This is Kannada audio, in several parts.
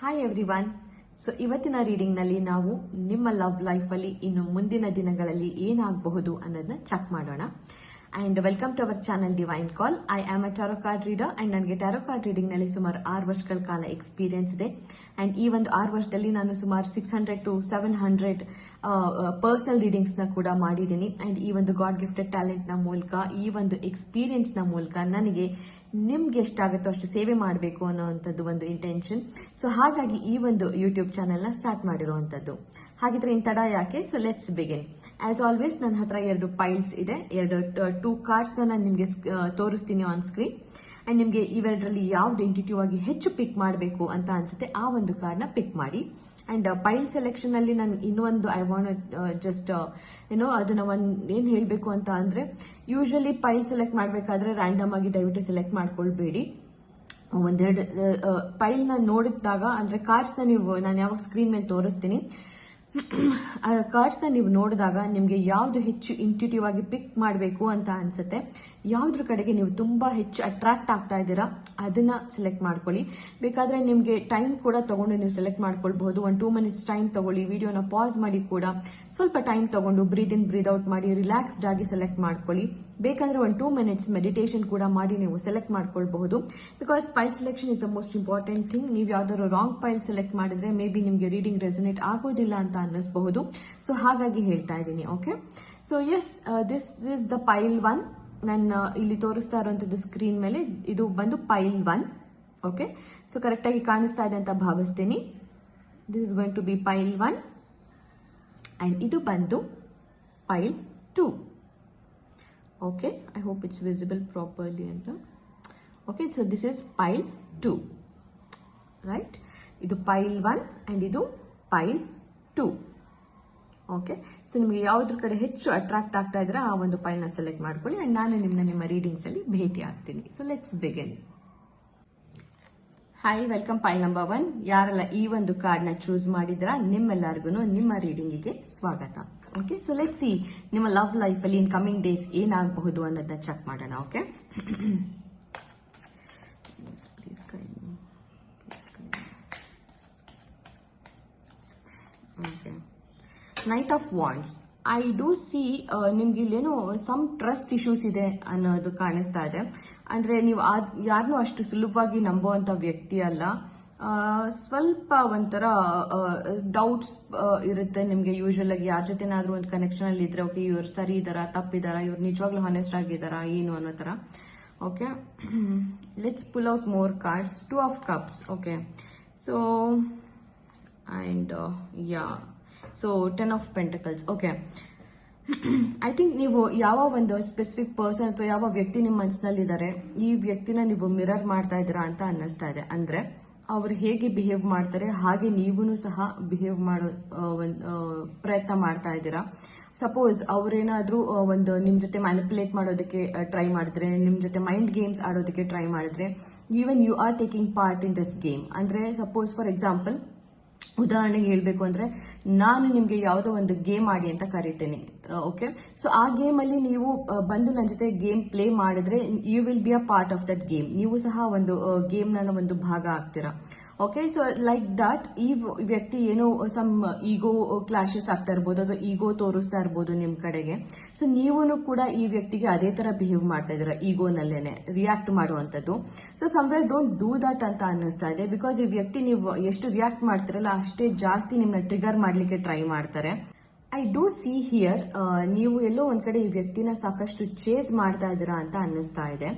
Hi everyone. ಸೊ ಇವತ್ತಿನ ರೀಡಿಂಗ್ ನಲ್ಲಿ ನಾವು ನಿಮ್ಮ ಲವ್ ಲೈಫ್ ಅಲ್ಲಿ ಇನ್ನು ಮುಂದಿನ ದಿನಗಳಲ್ಲಿ ಏನಾಗಬಹುದು ಅನ್ನೋದನ್ನ ಚೆಕ್ ಮಾಡೋಣ. And welcome to our channel divine call. I am a tarot card reader and ನನಗೆ ಟ್ಯಾರೋ ಕಾರ್ಡ್ ರೀಡಿಂಗ್ ನಲ್ಲಿ ಸುಮಾರು 6 ವರ್ಷಗಳ ಕಾಲ ಎಕ್ಸ್ಪೀರಿಯನ್ಸ್ ಇದೆ. ಅಂಡ್ ಈ ಒಂದು 6 ವರ್ಷದಲ್ಲಿ ನಾನು ಸುಮಾರು 600 to 700 ಪರ್ಸನಲ್ ರೀಡಿಂಗ್ಸ್ ನ ಕೂಡ ಮಾಡಿದ್ದೀನಿ. ಅಂಡ್ ಈ ಒಂದು ಗಾಡ್ ಗಿಫ್ಟೆಡ್ ಟ್ಯಾಲೆಂಟ್ ನ ಮೂಲಕ, ಈ ಒಂದು ಎಕ್ಸ್ಪೀರಿಯನ್ಸ್ ನ ಮೂಲಕ ನನಗೆ ನಿಮ್ಗೆ ಎಷ್ಟಾಗುತ್ತೋ ಅಷ್ಟು ಸೇವೆ ಮಾಡಬೇಕು ಅನ್ನೋವಂಥದ್ದು ಒಂದು ಇಂಟೆನ್ಷನ್. ಸೊ ಹಾಗಾಗಿ ಈ ಒಂದು ಯೂಟ್ಯೂಬ್ ಚಾನೆಲ್ ನ ಸ್ಟಾರ್ಟ್ ಮಾಡಿರುವಂತದ್ದು. ಹಾಗಿದ್ರೆ ಇನ್ ತಡ ಯಾಕೆ? So let's begin. As always ನನ್ನ ಹತ್ರ 2 ಪೈಲ್ಸ್ ಇದೆ. 2 ಕಾರ್ಡ್ಸ್ ನಾನು ನಿಮ್ಗೆ ತೋರಿಸ್ತೀನಿ ಆನ್ ಸ್ಕ್ರೀನ್. ಅಂಡ್ ನಿಮ್ಗೆ ಇವೆರಡರಲ್ಲಿ ಯಾವ್ದು ಇಂಟ್ಯೂಟಿವ್ ಆಗಿ ಹೆಚ್ಚು ಪಿಕ್ ಮಾಡಬೇಕು ಅಂತ ಅನ್ಸುತ್ತೆ ಆ ಒಂದು ಕಾರ್ಡ್ ನ ಪಿಕ್ ಮಾಡಿ. ಅಂಡ್ ಪೈಲ್ ಸೆಲೆಕ್ಷನ್ ಅಲ್ಲಿ ನಾನು ಇನ್ನೊಂದು ಐ ವಾಂಟ್ ಜಸ್ಟ್ ಅದನ್ನ ಏನ್ ಹೇಳ್ಬೇಕು ಅಂತ ಅಂದ್ರೆ, ಯೂಶಲಿ ಪೈಲ್ ಸೆಲೆಕ್ಟ್ ಮಾಡ್ಬೇಕಾದ್ರೆ ರ್ಯಾಂಡಮ್ ಆಗಿ ದಯವಿಟ್ಟು ಸೆಲೆಕ್ಟ್ ಮಾಡ್ಕೊಳ್ಬೇಡಿ. ಒಂದೆರಡು ಪೈಲ್ ನ ನೋಡಿದಾಗ, ಅಂದ್ರೆ ಕಾರ್ಡ್ಸ್ ನ ನಾನು ಯಾವಾಗ ಸ್ಕ್ರೀನ್ ಮೇಲೆ ತೋರಿಸ್ತೀನಿ, ಕಾರ್ಡ್ಸ್ ನ ನೀವು ನೋಡಿದಾಗ ನಿಮ್ಗೆ ಯಾವ್ದು ಹೆಚ್ಚು ಇಂಟ್ಯೂಟಿವ್ ಆಗಿ ಪಿಕ್ ಮಾಡಬೇಕು ಅಂತ ಅನ್ಸುತ್ತೆ, ಯಾವ್ದ್ರ ಕಡೆಗೆ ನೀವು ತುಂಬಾ ಹೆಚ್ಚು ಅಟ್ರಾಕ್ಟ್ ಆಗ್ತಾ ಇದ್ದೀರಾ ಅದನ್ನ ಸೆಲೆಕ್ಟ್ ಮಾಡ್ಕೊಳ್ಳಿ. ಬೇಕಾದ್ರೆ ನಿಮ್ಗೆ ಟೈಮ್ ಕೂಡ ತಗೊಂಡು ನೀವು ಸೆಲೆಕ್ಟ್ ಮಾಡ್ಕೊಳ್ಬಹುದು. 1-2 minutes ಟೈಮ್ ತಗೊಳ್ಳಿ, ವಿಡಿಯೋನ ಪಾಸ್ ಮಾಡಿ ಕೂಡ ಸ್ವಲ್ಪ ಟೈಮ್ ತಗೊಂಡು ಬ್ರೀದ್ ಇನ್ ಬ್ರೀದ್ ಔಟ್ ಮಾಡಿ ರಿಲ್ಯಾಕ್ಸ್ಡ್ ಆಗಿ ಸೆಲೆಕ್ಟ್ ಮಾಡ್ಕೊಳ್ಳಿ. ಬೇಕಂದ್ರೆ 1-2 minutes ಮೆಡಿಟೇಷನ್ ಕೂಡ ಮಾಡಿ ನೀವು ಸೆಲೆಕ್ಟ್ ಮಾಡ್ಕೊಳ್ಬಹುದು. Because file selection is the most important thing. ನೀವು ಯಾವ್ದಾದ್ರು ರಾಂಗ್ ಪೈಲ್ ಸೆಲೆಕ್ಟ್ ಮಾಡಿದ್ರೆ ಮೇ ಬಿ ನಿಮ್ಗೆ ರೀಡಿಂಗ್ ರೆಸೊನೇಟ್ ಆಗೋದಿಲ್ಲ ಅಂತ ಅನ್ನಿಸಬಹುದು. ಸೊ ಹಾಗಾಗಿ ಹೇಳ್ತಾ ಇದ್ದೀನಿ. Okay, so yes, this is the file 1. ನಾನು ಇಲ್ಲಿ ತೋರಿಸ್ತಾ ಇರುವಂತದ್ದು ಸ್ಕ್ರೀನ್ ಮೇಲೆ ಇದು ಬಂದು ಪೈಲ್ 1. ಓಕೆ, ಸೊ ಕರೆಕ್ಟ್ ಆಗಿ ಕಾಣಿಸ್ತಾ ಇದೆ ಅಂತ ಭಾವಿಸ್ತೀನಿ. This is going to be file 1 and ಇದು ಬಂದು file 2. Okay, I hope it's visible properly ಅಂತ. Okay, so this is file 2, right? ಇದು ಪೈಲ್ 1 ಅಂಡ್ ಇದು ಪೈಲ್ 2. ಓಕೆ, ಸೊ ನಿಮಗೆ ಯಾವ್ದ್ರ ಕಡೆ ಹೆಚ್ಚು ಅಟ್ರಾಕ್ಟ್ ಆಗ್ತಾ ಇದ್ರೆ ಆ ಒಂದು ಪೈಲ್ ನ ಸೆಲೆಕ್ಟ್ ಮಾಡ್ಕೊಳ್ಳಿ. ಅಂಡ್ ನಾನು ನಿಮ್ಮ ರೀಡಿಂಗ್ಸ್ ಅಲ್ಲಿ ಭೇಟಿ ಆಗ್ತೀನಿ. So let's begin. Hi, welcome pile number 1. ಯಾರೆಲ್ಲ ಈ ಒಂದು ಕಾರ್ಡ್ ನ ಚೂಸ್ ಮಾಡಿದ್ರ ನಿಮ್ಮೆಲ್ಲರಿಗೂ ನಿಮ್ಮ ರೀಡಿಂಗಿಗೆ ಸ್ವಾಗತ. ಓಕೆ, ಸೊ ಲೆಟ್ಸ್ ಸಿ ನಿಮ್ಮ ಲವ್ ಲೈಫ್ ಅಲ್ಲಿ ಇನ್ ಕಮಿಂಗ್ ಡೇಸ್ ಏನಾಗಬಹುದು ಅನ್ನೋದನ್ನ ಚೆಕ್ ಮಾಡೋಣ. Okay, okay, knight of wands. I do C ನಿಮ್ಗೆ ಇಲ್ಲೇನೋ ಸಮ್ ಟ್ರಸ್ಟ್ ಇಶ್ಯೂಸ್ ಇದೆ ಅನ್ನೋದು ಕಾಣಿಸ್ತಾ ಇದೆ. ಅಂದ್ರೆ ನೀವು ಯಾರನ್ನೂ ಅಷ್ಟು ಸುಲಭವಾಗಿ ನಂಬುವಂತ ವ್ಯಕ್ತಿ ಅಲ್ಲ. ಸ್ವಲ್ಪ ಒಂಥರ ಡೌಟ್ಸ್ ಇರುತ್ತೆ ನಿಮ್ಗೆ. ಯೂಶುವಲ್ ಆಗಿ ಯಾರ ಜೊತೆನಾದ್ರೂ ಒಂದು ಕನೆಕ್ಷನ್ ಅಲ್ಲಿ ಇದ್ರೆ, ಓಕೆ ಇವ್ರು ಸರಿ ಇದಾರಾ ತಪ್ಪಿದಾರಾ, ಇವ್ರು ನಿಜವಾಗ್ಲೂ ಹಾನೆಸ್ಟ್ ಆಗಿದಾರಾ ಏನು ಅನ್ನೋ ತರ. Okay, let's pull out more cards. 2 of cups. Okay, so and yeah, so 10 of pentacles. Okay, I think ನೀವು ಯಾವ ಒಂದು ಸ್ಪೆಸಿಫಿಕ್ ಪರ್ಸನ್ ಅಥವಾ ಯಾವ ವ್ಯಕ್ತಿ ನಿಮ್ಮ ಮನಸ್ಸಿನಲ್ಲಿದ್ದಾರೆ, ಈ ವ್ಯಕ್ತಿನ ನೀವು ಮಿರರ್ ಮಾಡ್ತಾ ಇದ್ದೀರಾ ಅಂತ ಅನ್ನಿಸ್ತಾ ಇದೆ. ಅಂದ್ರೆ ಅವ್ರು ಹೇಗೆ ಬಿಹೇವ್ ಮಾಡ್ತಾರೆ ಹಾಗೆ ನೀವೂ ಸಹ ಬಿಹೇವ್ ಮಾಡೋ ಪ್ರಯತ್ನ ಮಾಡ್ತಾ ಇದ್ದೀರಾ. ಸಪೋಸ್ ಅವ್ರೇನಾದ್ರೂ ಒಂದು ನಿಮ್ ಜೊತೆ ಮ್ಯಾನಿಪುಲೇಟ್ ಮಾಡೋದಕ್ಕೆ ಟ್ರೈ ಮಾಡಿದ್ರೆ, ನಿಮ್ ಜೊತೆ ಮೈಂಡ್ ಗೇಮ್ಸ್ ಆಡೋದಕ್ಕೆ ಟ್ರೈ ಮಾಡಿದ್ರೆ, even you are taking part in this game. ಅಂದ್ರೆ ಸಪೋಸ್ ಫಾರ್ ಎಕ್ಸಾಂಪಲ್, ಉದಾಹರಣೆಗೆ ಹೇಳ್ಬೇಕು ಅಂದ್ರೆ, ನಾನು ನಿಮ್ಗೆ ಯಾವುದೋ ಒಂದು ಗೇಮ್ ಆಡಿ ಅಂತ ಕರಿತೇನೆ. ಓಕೆ, ಸೊ ಆ ಗೇಮ್ ಅಲ್ಲಿ ನೀವು ಬಂದು ನನ್ನ ಜೊತೆ ಗೇಮ್ ಪ್ಲೇ ಮಾಡಿದ್ರೆ, you will be a part of that game. ನೀವು ಸಹ ಒಂದು ಗೇಮ್ ನ ಒಂದು ಭಾಗ ಆಗ್ತೀರಾ. ಓಕೆ, ಸೊ ಲೈಕ್ ದಟ್ ಈ ವ್ಯಕ್ತಿ ಏನೋ ಸಮ್ ಈಗೋ ಕ್ಲಾಶಸ್ ಆಗ್ತಾ ಇರ್ಬೋದು ಅಥವಾ ಈಗೋ ತೋರಿಸ್ತಾ ಇರ್ಬೋದು ನಿಮ್ ಕಡೆಗೆ. ಸೊ ನೀವೂ ಕೂಡ ಈ ವ್ಯಕ್ತಿಗೆ ಅದೇ ತರ ಬಿಹೇವ್ ಮಾಡ್ತಾ ಇದ್ದೀರಾ, ಈಗೋನಲ್ಲೇನೆ ರಿಯಾಕ್ಟ್ ಮಾಡುವಂತದ್ದು. So somewhere don't do that ಅಂತ ಅನ್ನಿಸ್ತಾ ಇದೆ. ಬಿಕಾಸ್ ಈ ವ್ಯಕ್ತಿ ನೀವು ಎಷ್ಟು ರಿಯಾಕ್ಟ್ ಮಾಡ್ತಿರಲ್ಲ ಅಷ್ಟೇ ಜಾಸ್ತಿ ನಿಮ್ನ ಟ್ರಿಗರ್ ಮಾಡ್ಲಿಕ್ಕೆ ಟ್ರೈ ಮಾಡ್ತಾರೆ. ಐ ಡೂ ಸಿ ಹಿಯರ್ ನೀವು ಎಲ್ಲೋ ಒಂದ್ ಕಡೆ ಈ ವ್ಯಕ್ತಿನ ಸಾಕಷ್ಟು ಚೇಸ್ ಮಾಡ್ತಾ ಇದ್ದೀರಾ ಅಂತ ಅನ್ನಿಸ್ತಾ ಇದೆ.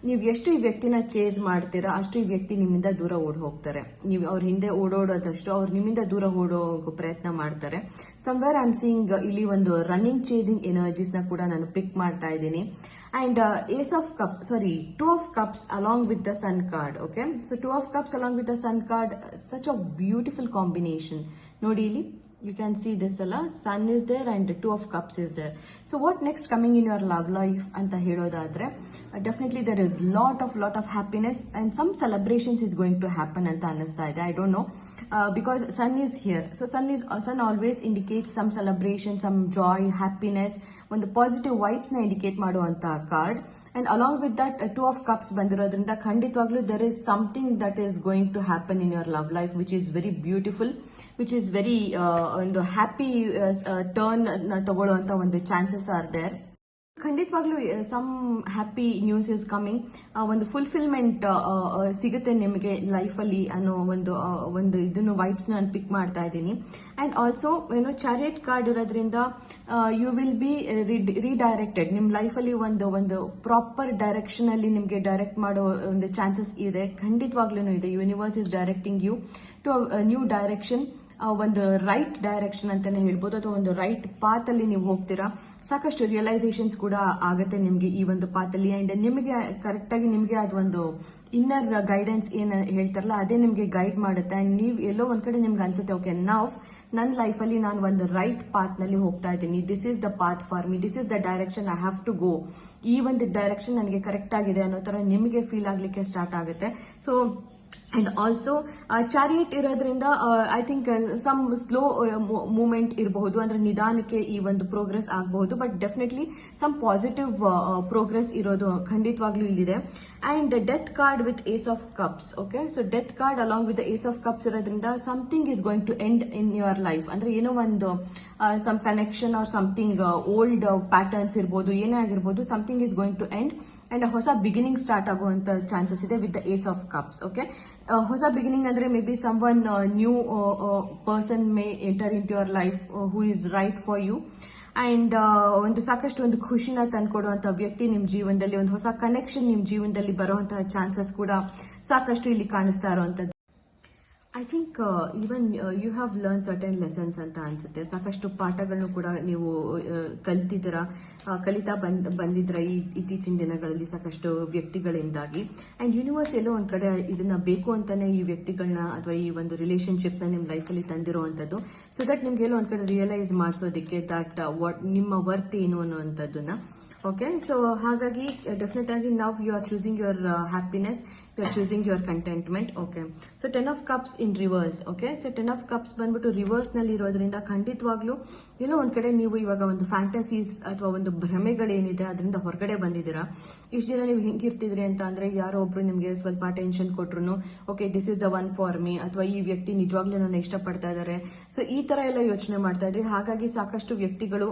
ನೀವು ಎಷ್ಟು ಈ ವ್ಯಕ್ತಿನ ಚೇಸ್ ಮಾಡ್ತೀರಾ ಅಷ್ಟು ಈ ವ್ಯಕ್ತಿ ನಿಮ್ಮಿಂದ ದೂರ ಓಡ್ ಹೋಗ್ತಾರೆ. ನೀವು ಅವ್ರ ಹಿಂದೆ ಓಡೋಡೋದಷ್ಟು ಅವ್ರು ನಿಮ್ಮಿಂದ ದೂರ ಓಡೋಗೋ ಪ್ರಯತ್ನ ಮಾಡ್ತಾರೆ. ಸಮ್ವೇರ್ ಐ ಆಮ್ ಸೀಯಿಂಗ್ ಇಲ್ಲಿ ಒಂದು ರನ್ನಿಂಗ್ ಚೇಸಿಂಗ್ ಎನರ್ಜೀಸ್ ನ ಕೂಡ ನಾನು ಪಿಕ್ ಮಾಡ್ತಾ ಇದ್ದೀನಿ. And two of cups along with the sun card. Okay, so 2 of cups along with the sun card, such a beautiful combination. ನೋಡಿ ಇಲ್ಲಿ you can see this alla, sun is there and 2 of cups is there. So what next coming in your love life anta helodadre, definitely there is lot of happiness and some celebrations is going to happen anta annista ide. I don't know, because sun is here. So sun always indicates some celebration, some joy, happiness, ಒಂದು ಪಾಸಿಟಿವ್ ವೈಬ್ಸ್ ನ ಇಂಡಿಕೇಟ್ ಮಾಡುವಂತಹ card. And along with that 2 of cups ಬಂದಿರೋದ್ರಿಂದ ಖಂಡಿತವಾಗ್ಲೂ there is something that is going to happen in your love life which is very beautiful, which is very ಒಂದು ಹ್ಯಾಪಿ ಟರ್ನ್ ತಗೊಳ್ಳುವಂತ ಒಂದು ಚಾನ್ಸಸ್ ಆರ್ ದೇರ್. ಖಂಡಿತವಾಗ್ಲೂ some happy news is coming. ಒಂದು ಫುಲ್ಫಿಲ್ಮೆಂಟ್ ಸಿಗುತ್ತೆ ನಿಮಗೆ ಲೈಫಲ್ಲಿ ಅನ್ನೋ ಒಂದು ಇದನ್ನು ವೈಬ್ಸ್ ನಾನು ಪಿಕ್ ಮಾಡ್ತಾ ಇದ್ದೀನಿ. ಅಂಡ್ ಆಲ್ಸೋ ಚಾರಿಯಟ್ ಕಾರ್ಡ್ ಇರೋದ್ರಿಂದ ಯು ವಿಲ್ ಬಿ ರೀಡೈರೆಕ್ಟೆಡ್. ನಿಮ್ಮ ಲೈಫಲ್ಲಿ ಒಂದು ಪ್ರಾಪರ್ ಡೈರೆಕ್ಷನ್ ಅಲ್ಲಿ ನಿಮಗೆ ಡೈರೆಕ್ಟ್ ಮಾಡೋ ಒಂದು ಚಾನ್ಸಸ್ ಇದೆ, ಖಂಡಿತವಾಗ್ಲೂ ಇದೆ. Universe is directing you to new direction, ಒಂದು ರೈಟ್ ಡೈರೆಕ್ಷನ್ ಅಂತಾನೆ ಹೇಳ್ಬೋದು, ಅಥವಾ ಒಂದು ರೈಟ್ ಪಾತ್ ಅಲ್ಲಿ ನೀವು ಹೋಗ್ತೀರಾ. ಸಾಕಷ್ಟು ರಿಯಲೈಸೇಷನ್ಸ್ ಕೂಡ ಆಗುತ್ತೆ ನಿಮ್ಗೆ ಈ ಒಂದು ಪಾತ್ ಅಲ್ಲಿ. ಅಂಡ್ ನಿಮಗೆ ಕರೆಕ್ಟ್ ಆಗಿ ನಿಮ್ಗೆ ಅದೊಂದು ಇನ್ನರ್ ಗೈಡೆನ್ಸ್ ಏನ್ ಹೇಳ್ತಾರಲ್ಲ ಅದೇ ನಿಮ್ಗೆ ಗೈಡ್ ಮಾಡುತ್ತೆ. ಅಂಡ್ ನೀವು ಎಲ್ಲೋ ಒಂದ್ ಕಡೆ ನಿಮ್ಗೆ ಅನ್ಸುತ್ತೆ, ಓಕೆ ನಾವು ನನ್ನ ಲೈಫಲ್ಲಿ ನಾನು ಒಂದು ರೈಟ್ ಪಾತ್ ನಲ್ಲಿ ಹೋಗ್ತಾ ಇದ್ದೀನಿ, this is the path for me, this is the direction I have to go, ಈ ಒಂದು ಡೈರೆಕ್ಷನ್ ನನಗೆ ಕರೆಕ್ಟ್ ಆಗಿದೆ ಅನ್ನೋ ತರ ನಿಮಗೆ ಫೀಲ್ ಆಗ್ಲಿಕ್ಕೆ ಸ್ಟಾರ್ಟ್ ಆಗುತ್ತೆ. ಸೊ ಅಂಡ್ ಆಲ್ಸೋ ಚಾರಿಯಟ್ ಇರೋದ್ರಿಂದ I think some slow movement ಇರಬಹುದು, ಅಂದ್ರೆ ನಿಧಾನಕ್ಕೆ ಈ ಒಂದು ಪ್ರೋಗ್ರೆಸ್ ಆಗಬಹುದು, but definitely some positive progress ಇರೋದು ಖಂಡಿತವಾಗ್ಲೂ ಇಲ್ಲಿದೆ. And death card with ace of cups. Okay, so death card along with ace of cups ಇರೋದ್ರಿಂದ something is going to end in your life. ಅಂದ್ರೆ ಏನೋ ಒಂದು some connection or something old patterns ಇರ್ಬೋದು, ಏನೇ ಆಗಿರ್ಬೋದು, something is going to end and ಹೊಸ ಬಿಗಿನಿಂಗ್ ಸ್ಟಾರ್ಟ್ ಆಗುವಂತ ಚಾನ್ಸಸ್ ಇದೆ with the ace of cups. Okay, ಹೊಸ ಬಿಗಿನಿಂಗ್ ಅಂದ್ರೆ maybe someone new person may enter into your life who is right for you. And ಒಂದು ಸಾಕಷ್ಟು ಒಂದು ಖುಷಿನ ತಂದ್ಕೊಡುವಂತ ವ್ಯಕ್ತಿ ನಿಮ್ ಜೀವನದಲ್ಲಿ, ಒಂದು ಹೊಸ ಕನೆಕ್ಷನ್ ನಿಮ್ ಜೀವನದಲ್ಲಿ ಬರುವಂತಹ ಚಾನ್ಸಸ್ ಕೂಡ ಸಾಕಷ್ಟು ಇಲ್ಲಿ ಕಾಣಿಸ್ತಾ ಇರುವಂತದ್ದು. I think even you have learn certain lessons ಅಂತ ಅನ್ಸುತ್ತೆ. ಸಾಕಷ್ಟು ಪಾಠಗಳನ್ನು ಕೂಡ ನೀವು ಕಲಿತಾ ಬಂದಿದ್ರ ಈ ಇತ್ತೀಚಿನ ದಿನಗಳಲ್ಲಿ ಸಾಕಷ್ಟು ವ್ಯಕ್ತಿಗಳಿಂದಾಗಿ. ಅಂಡ್ ಯೂನಿವರ್ಸ್ ಎಲ್ಲೋ ಒಂದ್ ಕಡೆ ಇದನ್ನ ಬೇಕು ಅಂತಾನೆ ಈ ವ್ಯಕ್ತಿಗಳನ್ನ ಅಥವಾ ಈ ಒಂದು ರಿಲೇಶನ್ಶಿಪ್ ನ ನಿಮ್ ಲೈಫ್ ಅಲ್ಲಿ ತಂದಿರುವಂತದ್ದು, ಸೊ ದಟ್ ನಿಮ್ಗೆ ಎಲ್ಲೋ ಒಂದ್ ಕಡೆ ರಿಯಲೈಸ್ ಮಾಡಿಸೋದಕ್ಕೆ ದಟ್ ನಿಮ್ಮ ವರ್ತ್ ಏನು ಅನ್ನುವಂಥದ್ದನ್ನ. ಓಕೆ, ಸೊ ಹಾಗಾಗಿ ಡೆಫಿನೆಟ್ ಆಗಿ ನಾವು you are choosing your happiness, you are choosing your contentment. Okay, so 10 of cups in reverse. Okay, so 10 of cups ಬಂದ್ಬಿಟ್ಟು ರಿವರ್ಸ್ ನಲ್ಲಿ ಇರೋದ್ರಿಂದ ಖಂಡಿತವಾಗ್ಲೂ ಏನೋ ಒಂದ್ ಕಡೆ ನೀವು ಇವಾಗ ಒಂದು ಫ್ಯಾಂಟಸೀಸ್ ಅಥವಾ ಒಂದು ಭ್ರಮೆಗಳೇನಿದೆ ಅದರಿಂದ ಹೊರಗಡೆ ಬಂದಿದ್ದೀರಾ. ಇಷ್ಟು ದಿನ ನೀವು ಹೆಂಗಿರ್ತಿದ್ರಿ ಅಂತ ಅಂದ್ರೆ ಯಾರೋ ಒಬ್ರು ನಿಮ್ಗೆ ಸ್ವಲ್ಪ ಟೆನ್ಷನ್ ಕೊಟ್ರು, okay this is the one for me, ಅಥವಾ ಈ ವ್ಯಕ್ತಿ ನಿಜವಾಗ್ಲೂ ನನ್ನ ಇಷ್ಟಪಡ್ತಾ ಇದ್ದಾರೆ, ಸೊ ಈ ತರ ಎಲ್ಲ ಯೋಚನೆ ಮಾಡ್ತಾ ಇದ್ರಿ. ಹಾಗಾಗಿ ಸಾಕಷ್ಟು ವ್ಯಕ್ತಿಗಳು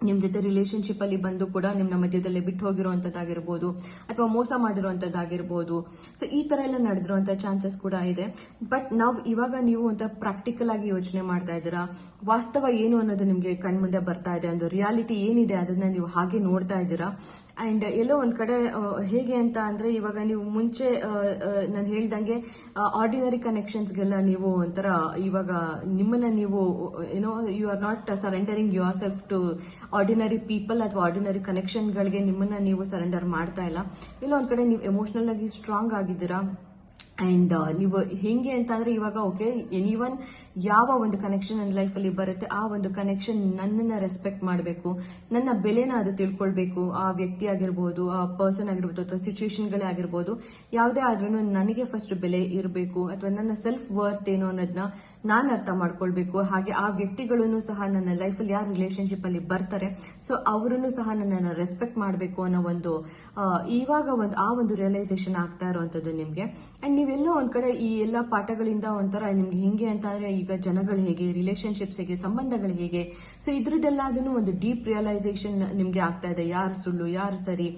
ನಿಮ್ ಜೊತೆ ರಿಲೇಶನ್ಶಿಪ್ ಅಲ್ಲಿ ಬಂದು ಕೂಡ ನಿಮ್ನ ಮಧ್ಯದಲ್ಲಿ ಬಿಟ್ಟು ಹೋಗಿರುವಂತದ್ದಾಗಿರ್ಬೋದು, ಅಥವಾ ಮೋಸ ಮಾಡಿರುವಂತದ್ದಾಗಿರ್ಬೋದು. ಸೊ ಈ ತರ ಎಲ್ಲ ನಡೆದಿರುವಂತ ಚಾನ್ಸಸ್ ಕೂಡ ಇದೆ. ಬಟ್ ಇವಾಗ ನೀವು ಒಂಥರ ಪ್ರಾಕ್ಟಿಕಲ್ ಆಗಿ ಯೋಚನೆ ಮಾಡ್ತಾ ಇದ್ದೀರಾ. ವಾಸ್ತವ ಏನು ಅನ್ನೋದು ನಿಮ್ಗೆ ಕಣ್ಮುಂದೆ ಬರ್ತಾ ಇದೆ, ಒಂದು ರಿಯಾಲಿಟಿ ಏನಿದೆ ಅದನ್ನ ನೀವು ಹಾಗೆ ನೋಡ್ತಾ ಇದ್ದೀರಾ. ಅಂಡ್ ಎಲ್ಲೋ ಒಂದ್ ಕಡೆ ಹೇಗೆ ಅಂತ ಅಂದ್ರೆ ಇವಾಗ ನೀವು ಮುಂಚೆ ನಾನು ಹೇಳ್ದಂಗೆ ಆರ್ಡಿನರಿ ಕನೆಕ್ಷನ್ಸ್ಗೆಲ್ಲ ನೀವು ಒಂಥರ ಇವಾಗ ನಿಮ್ಮನ್ನ ನೀವು ಏನೋ you are not surrendering yourself to ordinary people ಅಥವಾ ಆರ್ಡಿನರಿ ಕನೆಕ್ಷನ್ಗಳಿಗೆ ನಿಮ್ಮನ್ನ ನೀವು ಸರೆಂಡರ್ ಮಾಡ್ತಾ ಇಲ್ಲ. ಎಲ್ಲೋ ಒಂದ್ ಕಡೆ ನೀವು ಎಮೋಷನಲ್ ಆಗಿ ಸ್ಟ್ರಾಂಗ್ ಆಗಿದ್ದೀರಾ. ಅಂಡ್ ನೀವು ಹೆಂಗೆ ಅಂತ ಅಂದ್ರೆ ಇವಾಗ ಓಕೆ ಎನಿವನ್ ಯಾವ ಒಂದು ಕನೆಕ್ಷನ್ ನನ್ನ ಲೈಫಲ್ಲಿ ಬರುತ್ತೆ ಆ ಒಂದು ಕನೆಕ್ಷನ್ ನನ್ನನ್ನ ರೆಸ್ಪೆಕ್ಟ್ ಮಾಡಬೇಕು, ನನ್ನ ಬೆಲೆನ ಅದು ತಿಳ್ಕೊಳ್ಬೇಕು. ಆ ವ್ಯಕ್ತಿ ಆಗಿರ್ಬೋದು, ಆ ಪರ್ಸನ್ ಆಗಿರ್ಬೋದು, ಅಥವಾ ಸಿಚುವೇಶನ್ಗಳೇ ಆಗಿರ್ಬೋದು, ಯಾವುದೇ ಆದ್ರೂ ನನಗೆ ಫಸ್ಟ್ ಬೆಲೆ ಇರಬೇಕು, ಅಥವಾ ನನ್ನ ಸೆಲ್ಫ್ ವರ್ತ್ ಏನು ಅನ್ನೋದನ್ನ ನಾನು ಅರ್ಥ ಮಾಡ್ಕೊಳ್ಬೇಕು. ಹಾಗೆ ಆ ವ್ಯಕ್ತಿಗಳನ್ನು ಸಹ ನನ್ನ ಲೈಫಲ್ಲಿ ಯಾರು ರಿಲೇಶನ್ಶಿಪ್ ಅಲ್ಲಿ ಬರ್ತಾರೆ ಸೊ ಅವರನ್ನು ಸಹ ನನ್ನನ್ನು ರೆಸ್ಪೆಕ್ಟ್ ಮಾಡಬೇಕು ಅನ್ನೋ ಒಂದು ಇವಾಗ ಆ ಒಂದು ರಿಯಲೈಸೇಷನ್ ಆಗ್ತಾ ಇರುವಂತದ್ದು ನಿಮ್ಗೆ. ಅಂಡ್ ನೀವೆಲ್ಲೋ ಒಂದ್ ಕಡೆ ಈ ಎಲ್ಲಾ ಪಾಠಗಳಿಂದ ಒಂಥರ ನಿಮ್ಗೆ ಹೆಂಗೆ ಅಂತ ಅಂದ್ರೆ ಈಗ ಜನಗಳು ಹೇಗೆ, ರಿಲೇಶನ್ಶಿಪ್ಸ್ ಹೇಗೆ, ಸಂಬಂಧಗಳು ಹೇಗೆ, ಸೊ ಇದ್ರದ್ದೆಲ್ಲ ಅದನ್ನು ಒಂದು ಡೀಪ್ ರಿಯಲೈಸೇಷನ್ ನಿಮ್ಗೆ ಆಗ್ತಾ ಇದೆ. ಯಾರು ಸುಳ್ಳು, ಯಾರು ಸರಿ,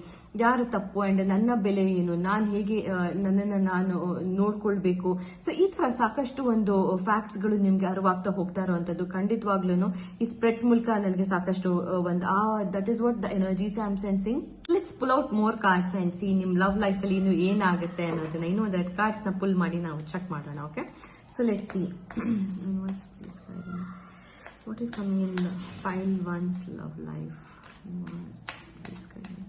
ಯಾರು ತಪ್ಪು, ಅಂಡ್ ನನ್ನ ಬೆಲೆ ಏನು, ನಾನು ಹೇಗೆ ನನ್ನನ್ನು ನಾನು ನೋಡ್ಕೊಳ್ಬೇಕು. ಸೊ ಈ ತರ ಸಾಕಷ್ಟು ಒಂದು ಫ್ಯಾಕ್ಟ್ಸ್ ಗಳು ನಿಮ್ಗೆ ಅರಿವಾಗ್ತಾ ಹೋಗ್ತಾ ಇರುವಂತದ್ದು ಖಂಡಿತವಾಗ್ಲೂ ಈ ಸ್ಪ್ರೆಡ್ಸ್ ಮೂಲಕ ನನಗೆ ಸಾಕಷ್ಟು ಒಂದು that is what the energies I am sensing. Let's pull out more cards and C ನಿಮ್ ಲವ್ ಲೈಫ್ ಅಲ್ಲಿ ಇನ್ನು ಏನಾಗುತ್ತೆ ಅನ್ನೋದನ್ನ ಇನ್ನೂ ಒಂದೆರಡು ಕಾರ್ಡ್ಸ್ ನ ಪುಲ್ ಮಾಡಿ ನಾವು ಚೆಕ್ ಮಾಡೋಣ. Okay, so let's see what is coming in pile one's love life. Please guide me.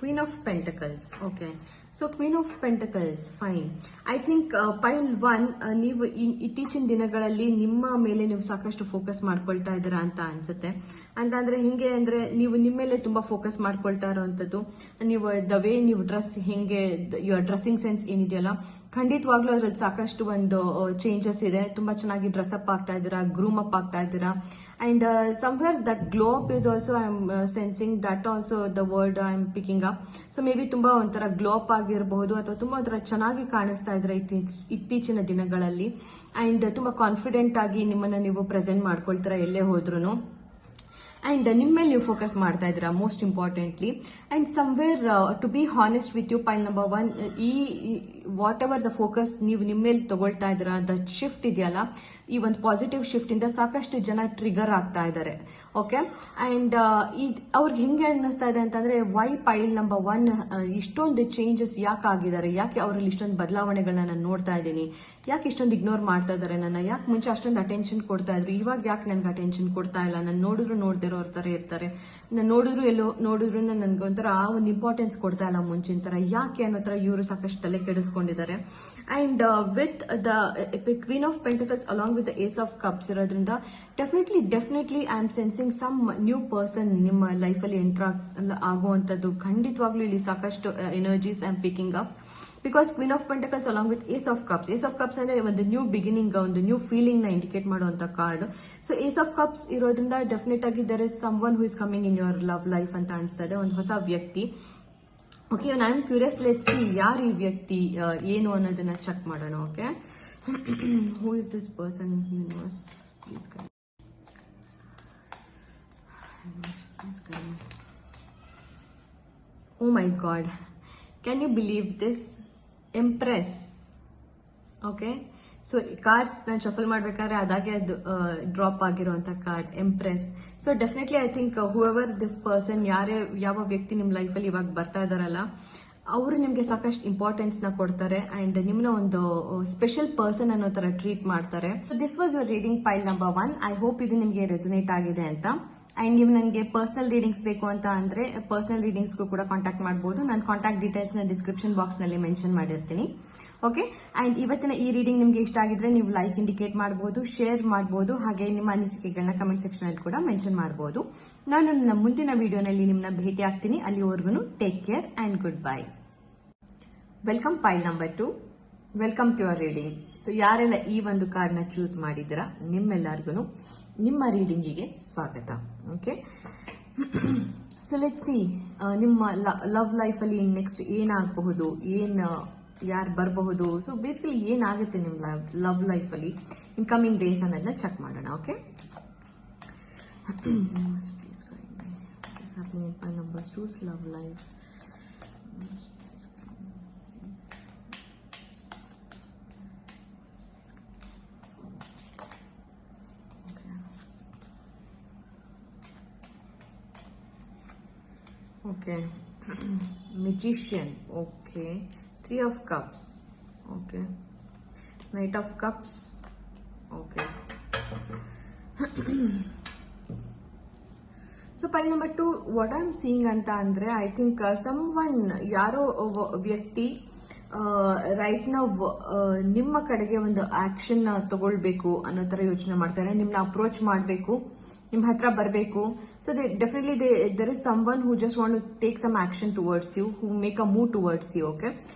Queen of Pentacles. Okay, so Queen of Pentacles, fine. I think pile 1 ನೀವು ಇತ್ತೀಚಿನ ದಿನಗಳಲ್ಲಿ ನಿಮ್ಮ ಮೇಲೆ ನೀವು ಸಾಕಷ್ಟು ಫೋಕಸ್ ಮಾಡ್ಕೊಳ್ತಾ ಇದ್ದೀರಾ ಅಂತ ಅನ್ಸುತ್ತೆ. ಅಂತಂದ್ರೆ ಹಿಂಗೆ ಅಂದ್ರೆ ನೀವು ನಿಮ್ಮ ಮೇಲೆ ತುಂಬಾ ಫೋಕಸ್ ಮಾಡ್ಕೊಳ್ತಾ ಇರೋವಂಥದ್ದು, ನೀವು ದ ವೇ ನೀವು ಡ್ರೆಸ್, ಹೆಂಗೆ ಯುವರ್ ಡ್ರೆಸ್ಸಿಂಗ್ ಸೆನ್ಸ್ ಏನಿದೆಯಲ್ಲ ಖಂಡಿತವಾಗ್ಲೂ ಅದ್ರಲ್ಲಿ ಸಾಕಷ್ಟು ಒಂದು ಚೇಂಜಸ್ ಇದೆ. ತುಂಬಾ ಚೆನ್ನಾಗಿ ಡ್ರೆಸ್ಅಪ್ ಆಗ್ತಾ ಇದ್ದೀರಾ, ಗ್ರೂಮ್ ಅಪ್ ಆಗ್ತಾ ಇದ್ದೀರಾ. And somewhere that glow up is also I am sensing that also the word I am picking up. So may be ತುಂಬಾ ಒಂಥರ ಗ್ಲೋ ಅಪ್ ಆಗಿರಬಹುದು, ಅಥವಾ ತುಂಬಾ ಒಂಥರ ಚೆನ್ನಾಗಿ ಕಾಣಿಸ್ತಾ ಇದ್ರೆ ಇತ್ತೀಚಿನ ದಿನಗಳಲ್ಲಿ. ಅಂಡ್ ತುಂಬಾ ಕಾನ್ಫಿಡೆಂಟ್ ಆಗಿ ನಿಮ್ಮನ್ನ ನೀವು ಪ್ರೆಸೆಂಟ್ ಮಾಡ್ಕೊಳ್ತೀರಾ ಎಲ್ಲೇ ಹೋದ್ರು. ಅಂಡ್ ನಿಮ್ಮ ಮೇಲೆ ನೀವು ಫೋಕಸ್ ಮಾಡ್ತಾ ಇದ್ದೀರಾ most importantly. And somewhere to be honest with you, pile number 1, ಈ ವಾಟ್ ಎವರ್ ದ ಫೋಕಸ್ ನೀವು ನಿಮ್ಮ ಮೇಲೆ ತಗೊಳ್ತಾ ಇದ್ದೀರಾ, ದ ಶಿಫ್ಟ್ ಇದೆಯಲ್ಲ, ಈ ಒಂದು ಪಾಸಿಟಿವ್ ಶಿಫ್ಟ್ ಇಂದ ಸಾಕಷ್ಟು ಜನ ಟ್ರಿಗರ್ ಆಗ್ತಾ ಇದ್ದಾರೆ. ಓಕೆ, ಅಂಡ್ ಅವ್ರಿಗೆ ಹೆಂಗೆ ಅನ್ನಿಸ್ತಾ ಇದೆ ಅಂತಂದ್ರೆ, ವೈ ಪೈಲ್ ನಂಬರ್ 1 ಇಷ್ಟೊಂದು ಚೇಂಜಸ್ ಯಾಕೆ ಆಗಿದ್ದಾರೆ, ಯಾಕೆ ಅವರಲ್ಲಿ ಇಷ್ಟೊಂದು ಬದಲಾವಣೆಗಳನ್ನ ನಾನು ನೋಡ್ತಾ ಇದ್ದೀನಿ, ಯಾಕೆ ಇಷ್ಟೊಂದು ಇಗ್ನೋರ್ ಮಾಡ್ತಾ ಇದ್ದಾರೆ ನನ್ನ, ಯಾಕೆ ಮುಂಚೆ ಅಷ್ಟೊಂದು ಅಟೆನ್ಷನ್ ಕೊಡ್ತಾ ಇದ್ರು, ಇವಾಗ ಯಾಕೆ ನನ್ಗೆ ಅಟೆನ್ಷನ್ ಕೊಡ್ತಾ ಇಲ್ಲ, ನಾನು ನೋಡಿದ್ರು ನೋಡ್ದಿರೋರ್ ತರ ಇರ್ತಾರೆ, ನಾನು ನೋಡಿದ್ರು ನನ್ಗೆ ಒಂಥರ ಒಂದು ಇಂಪಾರ್ಟೆನ್ಸ್ ಕೊಡ್ತಾ ಇಲ್ಲ ಮುಂಚಿನ ತರ, ಯಾಕೆ ಅನ್ನೋ ತರ ಇವರು ಸಾಕಷ್ಟು ತಲೆ ಕೆಡಿಸ್ಕೊಂಡಿದ್ದಾರೆ. And with the queen of pentacles along with the ace of cups ಇರೋದ್ರಿಂದ definitely I am sensing some new person ನಿಮ್ಮ ಲೈಫಲ್ಲಿ ಎಂಟರ್ ಆಗುವಂಥದ್ದು. ಖಂಡಿತವಾಗ್ಲೂ ಇಲ್ಲಿ ಸಾಕಷ್ಟು energies I am picking up. Because queen of pentacles along with ace of cups ಅಂದ್ರೆ ಒಂದು ನ್ಯೂ ಬಿಗಿನಿಂಗ್, ಒಂದು ನ್ಯೂ ಫೀಲಿಂಗ್ ನ ಇಂಡಿಕೇಟ್ ಮಾಡುವಂತ card. So ace of cups ಇರೋದ್ರಿಂದ ಡೆಫಿನೆಟ್ ಆಗಿ there is someone who is coming in your love life ಅಂತ ಅನಿಸ್ತಾ ಇದೆ, ಒಂದು ಹೊಸ ವ್ಯಕ್ತಿ. Okay, I am curious, let's see ಯಾರು ಈ ವ್ಯಕ್ತಿ, ಏನು ಅನ್ನೋದನ್ನ ಚೆಕ್ ಮಾಡೋಣ. Okay, who is this person? Universe please guide. Oh my God, can you believe this? Empress. Okay, so cards ನಾನು ಶಫಲ್ ಮಾಡ್ಬೇಕಾದ್ರೆ ಅದಾಗೆ ಅದು ಡ್ರಾಪ್ ಆಗಿರುವಂತ card empress. So definitely I think whoever this person, ಯಾವ ವ್ಯಕ್ತಿ ನಿಮ್ ಲೈಫಲ್ಲಿ ಇವಾಗ ಬರ್ತಾ ಇದಾರಲ್ಲ, ಅವರು ನಿಮ್ಗೆ ಸಾಕಷ್ಟು ಇಂಪಾರ್ಟೆನ್ಸ್ ನ ಕೊಡ್ತಾರೆ ಅಂಡ್ ನಿಮ್ನ ಒಂದು ಸ್ಪೆಷಲ್ ಪರ್ಸನ್ ಅನ್ನೋ ತರ ಟ್ರೀಟ್ ಮಾಡ್ತಾರೆ. So this was your reading pile number 1. I hope ಇದು ನಿಮ್ಗೆ ರೆಸನೇಟ್ ಆಗಿದೆ ಅಂತ. ಅಂಡ್ ನೀವು ನನಗೆ ಪರ್ಸನಲ್ ರೀಡಿಂಗ್ಸ್ ಬೇಕು ಅಂತ ಅಂದ್ರೆ ಪರ್ಸನಲ್ ರೀಡಿಂಗ್ಸ್ಗೂ ಕೂಡ ಕಾಂಟ್ಯಾಕ್ಟ್ ಮಾಡಬಹುದು. ನಾನು ಕಾಂಟ್ಯಾಕ್ಟ್ ಡೀಟೇಲ್ಸ್ ನ ಡಿಸ್ಕ್ರಿಪ್ಷನ್ ಬಾಕ್ಸ್ ನಲ್ಲಿ ಮೆನ್ಷನ್ ಮಾಡಿರ್ತೀನಿ. ಓಕೆ, ಅಂಡ್ ಇವತ್ತಿನ ಈ ರೀಡಿಂಗ್ ನಿಮ್ಗೆ ಇಷ್ಟ ಆಗಿದ್ರೆ ನೀವು ಲೈಕ್ ಇಂಡಿಕೇಟ್ ಮಾಡಬಹುದು, ಶೇರ್ ಮಾಡಬಹುದು, ಹಾಗೆ ನಿಮ್ಮ ಅನಿಸಿಕೆಗಳನ್ನ ಕಮೆಂಟ್ ಸೆಕ್ಷನ್ ಅಲ್ಲಿ ಕೂಡ ಮೆನ್ಷನ್ ಮಾಡಬಹುದು. ನಾನು ನನ್ನ ಮುಂದಿನ ವಿಡಿಯೋನಲ್ಲಿ ನಿಮ್ಮನ್ನ ಭೇಟಿ ಆಗ್ತೀನಿ. ಅಲ್ಲಿವರೆಗೂ take care and goodbye. Welcome pile number 2. Welcome to your reading. So ಯಾರೆಲ್ಲ ಈ ಒಂದು ಕಾರ್ಡ್ ನ ಚೂಸ್ ಮಾಡಿದ್ದೀರಾ, ನಿಮ್ಮೆಲ್ಲರಿಗೂ ನಿಮ್ಮ ರೀಡಿಂಗಿಗೆ ಸ್ವಾಗತ. ಓಕೆ, ಸೊ ಲೆಟ್ಸ್ ಸಿ ನಿಮ್ಮ ಲವ್ ಲೈಫ್ ಅಲ್ಲಿ ನೆಕ್ಸ್ಟ್ ಏನಾಗಬಹುದು, ಯಾರು ಬರಬಹುದು, ಸೊ ಬೇಸಿಕಲಿ ಏನಾಗುತ್ತೆ ನಿಮ್ಮ ಲವ್ ಲೈಫ್ ಅಲ್ಲಿ ಇನ್ ಕಮಿಂಗ್ ಡೇಸ್ ಅನ್ನೋದನ್ನ ಚೆಕ್ ಮಾಡೋಣ. Okay, numbers 2 love life. Okay, magician. Okay, 3 of cups. Okay, knight of cups. Okay. So pile number 2, what I'm seeing anta andre, I think someone, yaro ವ್ಯಕ್ತಿ ರೈಟ್ ನಾವು ನಿಮ್ಮ ಕಡೆಗೆ ಒಂದು ಆಕ್ಷನ್ ತಗೊಳ್ಬೇಕು ಅನ್ನೋ ತರ ಯೋಚನೆ ಮಾಡ್ತಾರೆ. ನಿಮ್ನ ಅಪ್ರೋಚ್ ಮಾಡಬೇಕು, ನಿಮ್ಮ ಹತ್ರ ಬರಬೇಕು. So definitely there is someone who just want to take some action towards you, who make a move towards you. Okay,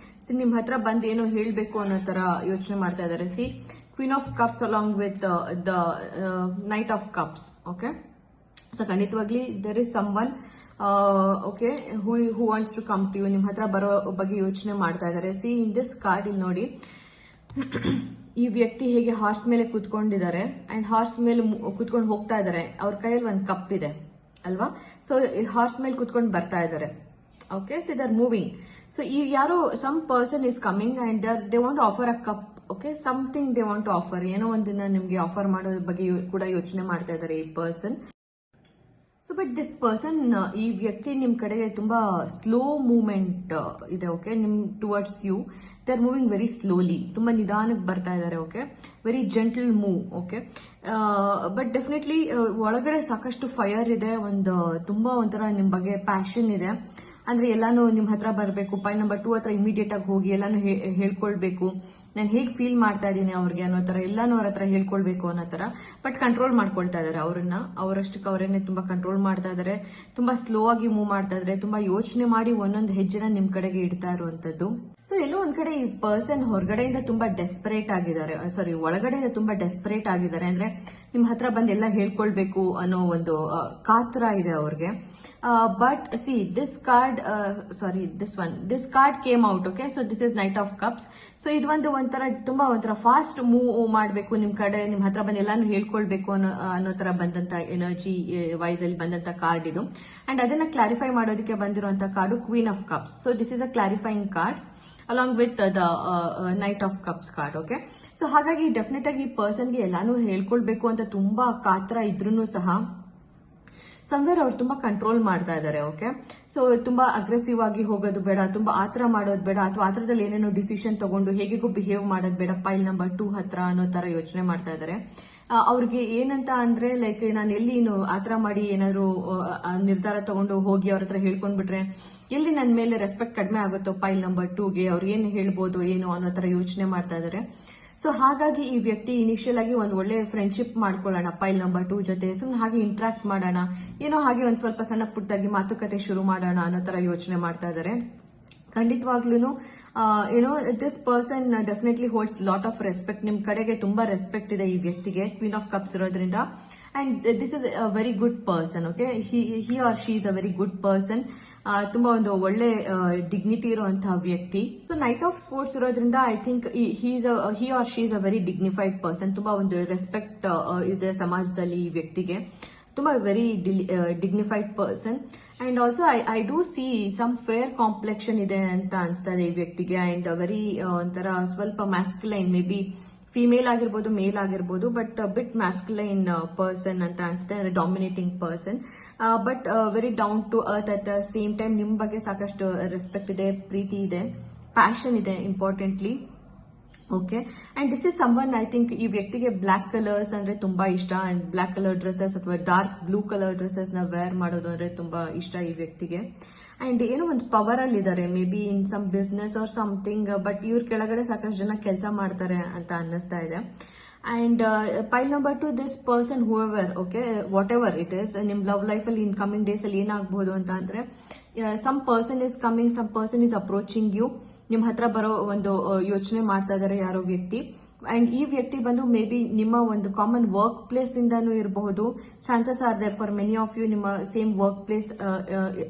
so ನಿಮ್ ಹತ್ರ ಬಂದು ಏನೋ ಹೇಳಬೇಕು ಅನ್ನೋ ತರ ಯೋಚನೆ ಮಾಡ್ತಾ ಇದ್ದಾರೆ. See, queen of cups along with the knight of cups. Okay, so ಖಂಡಿತವಾಗ್ಲಿ there is someone okay who wants to come to you, ನಿಮ್ ಹತ್ರ ಬರೋ ಬಗ್ಗೆ ಯೋಚನೆ ಮಾಡ್ತಾ ಇದ್ದಾರೆ. ಸಿ, ಇನ್ ದಿಸ್ ಕಾರ್ಡ್ ಇಲ್ಲಿ ನೋಡಿ, ಈ ವ್ಯಕ್ತಿ ಹೇಗೆ ಹಾರ್ಸ್ ಮೇಲೆ ಕೂತ್ಕೊಂಡಿದ್ದಾರೆ ಅಂಡ್ ಹಾರ್ಸ್ ಮೇಲೆ ಕೂತ್ಕೊಂಡು ಹೋಗ್ತಾ ಇದ್ದಾರೆ. ಅವ್ರ ಕೈಯಲ್ಲಿ ಒಂದು ಕಪ್ ಇದೆ ಅಲ್ವಾ, ಸೊ ಹಾರ್ಸ್ ಮೇಲೆ ಕೂತ್ಕೊಂಡು ಬರ್ತಾ ಇದ್ದಾರೆ. Okay, so they are moving. So ಈ ಯಾರೋ some person is coming and they want to offer a cup. Okay, something they want to offer, ಏನೋ ಒಂದನ್ನ ನಿಮ್ಗೆ ಆಫರ್ ಮಾಡೋ ಬಗ್ಗೆ ಕೂಡ ಯೋಚನೆ ಮಾಡ್ತಾ ಇದ್ದಾರೆ ಈ person. So but this person, ಈ ವ್ಯಕ್ತಿ ನಿಮ್ ಕಡೆಗೆ ತುಂಬಾ ಸ್ಲೋ ಮೂವ್ಮೆಂಟ್ ಇದೆ. ಓಕೆ, ನಿಮ್ towards you they are moving very slowly, ತುಂಬಾ ನಿಧಾನಕ್ಕೆ ಬರ್ತಾ ಇದ್ದಾರೆ. Okay, very gentle move. Okay, but definitely ಒಳಗಡೆ ಸಾಕಷ್ಟು ಫೈರ್ ಇದೆ, ತುಂಬಾ ಒಂಥರ ನಿಮ್ ಬಗ್ಗೆ ಪ್ಯಾಷನ್ ಇದೆ. ಅಂದ್ರೆ ಎಲ್ಲಾನು ನಿಮ್ ಹತ್ರ ಬರಬೇಕು, ಪೈಲ್ ನಂಬರ್ 2 ಹತ್ರ ಇಮಿಡಿಯೇಟ್ ಆಗಿ ಹೋಗಿ ಎಲ್ಲಾನು ಹೇಳ್ಕೊಳ್ಬೇಕು, ನಾನು ಹೇಗ್ ಫೀಲ್ ಮಾಡ್ತಾ ಇದ್ದೀನಿ ಅವ್ರಿಗೆ ಅನ್ನೋ ತರ ಎಲ್ಲಾನು ಅವ್ರ ಹತ್ರ ಹೇಳ್ಕೊಳ್ಬೇಕು ಅನ್ನೋ ತರ. ಬಟ್ ಕಂಟ್ರೋಲ್ ಮಾಡ್ಕೊಳ್ತಾ ಇದಾರೆ ಅವ್ರನ್ನ, ಅವರಷ್ಟಕ್ಕೆ ಅವರೇನೆ ತುಂಬಾ ಕಂಟ್ರೋಲ್ ಮಾಡ್ತಾ ಇದಾರೆ, ತುಂಬಾ ಸ್ಲೋ ಆಗಿ ಮೂವ್ ಮಾಡ್ತಾ ಇದಾರೆ, ತುಂಬಾ ಯೋಚನೆ ಮಾಡಿ ಒಂದೊಂದು ಹೆಜ್ಜೆನ ನಿಮ್ ಕಡೆಗೆ ಇಡ್ತಾ ಇರುವಂತದ್ದು. ಸೊ ಎಲ್ಲೋ ಒಂದ್ ಕಡೆ ಈ ಪರ್ಸನ್ ಹೊರಗಡೆಯಿಂದ ತುಂಬಾ ಡೆಸ್ಪರೇಟ್ ಆಗಿದ್ದಾರೆ, ಸಾರಿ ಒಳಗಡೆಯಿಂದ ತುಂಬಾ ಡೆಸ್ಪರೇಟ್ ಆಗಿದ್ದಾರೆ. ಅಂದ್ರೆ ನಿಮ್ ಹತ್ರ ಬಂದು ಎಲ್ಲ ಹೇಳ್ಕೊಳ್ಬೇಕು ಅನ್ನೋ ಒಂದು ಕಾತರ ಇದೆ ಅವ್ರಿಗೆ. But see this card, this card came out. Okay, so this is night of cups. So ಇದು ತುಂಬಾ ಒಂಥರ ಫಾಸ್ಟ್ ಮೂವ್ ಮಾಡಬೇಕು ನಿಮ್ ಕಡೆ, ನಿಮ್ ಹತ್ರ ಬಂದು ಎಲ್ಲಾನು ಹೇಳ್ಕೊಳ್ಬೇಕು ಅನ್ನೋ ತರ ಬಂದಂತ ಎನರ್ಜಿ ವೈಸ್ ಅಲ್ಲಿ ಬಂದಂತ ಕಾರ್ಡ್ ಇದು. ಅಂಡ್ ಅದನ್ನ ಕ್ಲಾರಿಫೈ ಮಾಡೋದಕ್ಕೆ ಬಂದಿರುವಂತ card queen of cups. So this is a clarifying card along with the knight of cups card. Okay, so ಹಾಗಾಗಿ ಡೆಫಿನೆಟ್ ಆಗಿ ಈ ಪರ್ಸನ್ಗೆ ಎಲ್ಲಾನು ಹೇಳ್ಕೊಳ್ಬೇಕು ಅಂತ ತುಂಬಾ ಕಾತರ ಇದ್ರೂ ಸಹ ಸಮ್ವೇರ್ ಅವ್ರು ತುಂಬಾ ಕಂಟ್ರೋಲ್ ಮಾಡ್ತಾ ಇದ್ದಾರೆ. ಓಕೆ, ಸೊ ತುಂಬಾ ಅಗ್ರೆಸಿವ್ ಆಗಿ ಹೋಗೋದು ಬೇಡ, ತುಂಬಾ ಆತರ ಮಾಡೋದು ಬೇಡ, ಅಥವಾ ಆತರದಲ್ಲಿ ಏನೇನೋ ಡಿಸಿಷನ್ ತಗೊಂಡು ಹೇಗೆಗೂ ಬಿಹೇವ್ ಮಾಡೋದು ಬೇಡ ಪೈಲ್ ನಂಬರ್ 2 ಹತ್ರ ಅನ್ನೋ ತರ ಯೋಚನೆ ಮಾಡ್ತಾ ಇದ್ದಾರೆ. ಅವ್ರಿಗೆ ಏನಂತ ಅಂದ್ರೆ ಲೈಕ್ ನಾನು ಎಲ್ಲಿ ಆತರ ಮಾಡಿ ಏನಾದ್ರು ನಿರ್ಧಾರ ತಗೊಂಡು ಹೋಗಿ ಅವ್ರ ಹತ್ರ ಹೇಳ್ಕೊಂಡ್ಬಿಟ್ರೆ ಎಲ್ಲಿ ನನ್ನ ಮೇಲೆ ರೆಸ್ಪೆಕ್ಟ್ ಕಡಿಮೆ ಆಗುತ್ತೋ ಪೈಲ್ ನಂಬರ್ 2ಗೆ, ಅವ್ರು ಏನ್ ಹೇಳ್ಬೋದು ಏನು ಅನ್ನೋ ತರ ಯೋಚನೆ ಮಾಡ್ತಾ ಇದ್ದಾರೆ. ಸೊ ಹಾಗಾಗಿ ಈ ವ್ಯಕ್ತಿ ಇನಿಷಿಯಲ್ ಆಗಿ ಒಂದು ಒಳ್ಳೆ ಫ್ರೆಂಡ್ಶಿಪ್ ಮಾಡ್ಕೊಳ್ಳೋಣ ಪೈಲ್ ನಂಬರ್ 2 ಜೊತೆ, ಸುಮ್ಮನೆ ಹಾಗೆ ಇಂಟ್ರಾಕ್ಟ್ ಮಾಡೋಣ, ಏನೋ ಹಾಗೆ ಒಂದ್ ಸ್ವಲ್ಪ ಸಣ್ಣ ಪುಟ್ಟಾಗಿ ಮಾತುಕತೆ ಶುರು ಮಾಡೋಣ ಅನ್ನೋ ತರ ಯೋಚನೆ ಮಾಡ್ತಾ ಇದ್ದಾರೆ. ಖಂಡಿತವಾಗ್ಲೂ this person definitely holds lot of respect. ನಿಮ್ ಕಡೆಗೆ ತುಂಬಾ ರೆಸ್ಪೆಕ್ಟ್ ಇದೆ ಈ ವ್ಯಕ್ತಿಗೆ, ಕ್ವೀನ್ ಆಫ್ ಕಪ್ಸ್ ಇರೋದ್ರಿಂದ. And this is a very good person. Okay, he or she is a very good person. ತುಂಬಾ ಒಂದು ಒಳ್ಳೆ ಡಿಗ್ನಿಟಿ ಇರುವಂತಹ ವ್ಯಕ್ತಿ. ಸೊ ನೈಟ್ ಆಫ್ ಸ್ಪೋರ್ಟ್ಸ್ ಇರೋದ್ರಿಂದ I think he or she is a very dignified person. ತುಂಬಾ ಒಂದು ರೆಸ್ಪೆಕ್ಟ್ ಇದೆ ಸಮಾಜದಲ್ಲಿ ಈ ವ್ಯಕ್ತಿಗೆ, ತುಂಬಾ very dignified person. And also I do see some fair complexion ಇದೆ ಅಂತ ಅನ್ಸ್ತದೆ ಈ ವ್ಯಕ್ತಿಗೆ. ಅಂಡ್ ವೆರಿ ಒಂಥರ ಸ್ವಲ್ಪ ಮ್ಯಾಸ್ಕ್ಯುಲೈನ್, ಮೇ ಬಿ ಫಿಮೇಲ್ ಆಗಿರ್ಬೋದು ಮೇಲ್ ಆಗಿರ್ಬೋದು, ಬಟ್ ಬಿಟ್ ಮ್ಯಾಸ್ಕ್ಯುಲೈನ್ ಪರ್ಸನ್ ಅಂತ ಅನ್ಸುತ್ತೆ, ಅಂದ್ರೆ dominating person. But very down to earth at the same time. ನಿಮ್ ಬಗ್ಗೆ ಸಾಕಷ್ಟು ರೆಸ್ಪೆಕ್ಟ್ ಇದೆ, ಪ್ರೀತಿ ಇದೆ, ಪ್ಯಾಷನ್ ಇದೆ importantly. Okay, and this is someone, I think ಈ ವ್ಯಕ್ತಿಗೆ ಬ್ಲಾಕ್ ಕಲರ್ಸ್ ಅಂದ್ರೆ ತುಂಬಾ ಇಷ್ಟ. ಅಂಡ್ ಬ್ಲಾಕ್ ಕಲರ್ ಡ್ರೆಸ್ಸಸ್ ಅಥವಾ ಡಾರ್ಕ್ ಬ್ಲೂ ಕಲರ್ ಡ್ರೆಸ್ಸಸ್ ನ ವೇರ್ ಮಾಡೋದು ಅಂದ್ರೆ ತುಂಬಾ ಇಷ್ಟ ಈ ವ್ಯಕ್ತಿಗೆ. ಅಂಡ್ ಏನೋ ಒಂದು ಪವರ್ ಅಲ್ಲಿ ಇದಾರೆ, maybe in some business or something. But ಇವ್ರ ಕೆಳಗಡೆ ಸಾಕಷ್ಟು ಜನ ಕೆಲಸ ಮಾಡ್ತಾರೆ ಅಂತ ಅನ್ನಿಸ್ತಾ ಇದೆ. And pile number 2, this person whoever, okay, whatever it is, ನಿಮ್ ಲವ್ ಲೈಫ್ ಅಲ್ಲಿ ಇನ್ ಕಮಿಂಗ್ ಡೇಸ್ ಅಲ್ಲಿ ಏನಾಗಬಹುದು ಅಂತ ಅಂದ್ರೆ some person is coming, some person is approaching you. ನಿಮ್ ಹತ್ರ ಬರೋ ಒಂದು ಯೋಚನೆ ಮಾಡ್ತಾ ಇದಾರೆ ಯಾರೋ ವ್ಯಕ್ತಿ. ಅಂಡ್ ಈ ವ್ಯಕ್ತಿ ಬಂದು ಮೇ ಬಿ ನಿಮ್ಮ ಒಂದು ಕಾಮನ್ ವರ್ಕ್ ಪ್ಲೇಸ್ ಇಂದಾನು ಇರಬಹುದು. Chances are there for many of you, ನಿಮ್ಮ ಸೇಮ್ ವರ್ಕ್ ಪ್ಲೇಸ್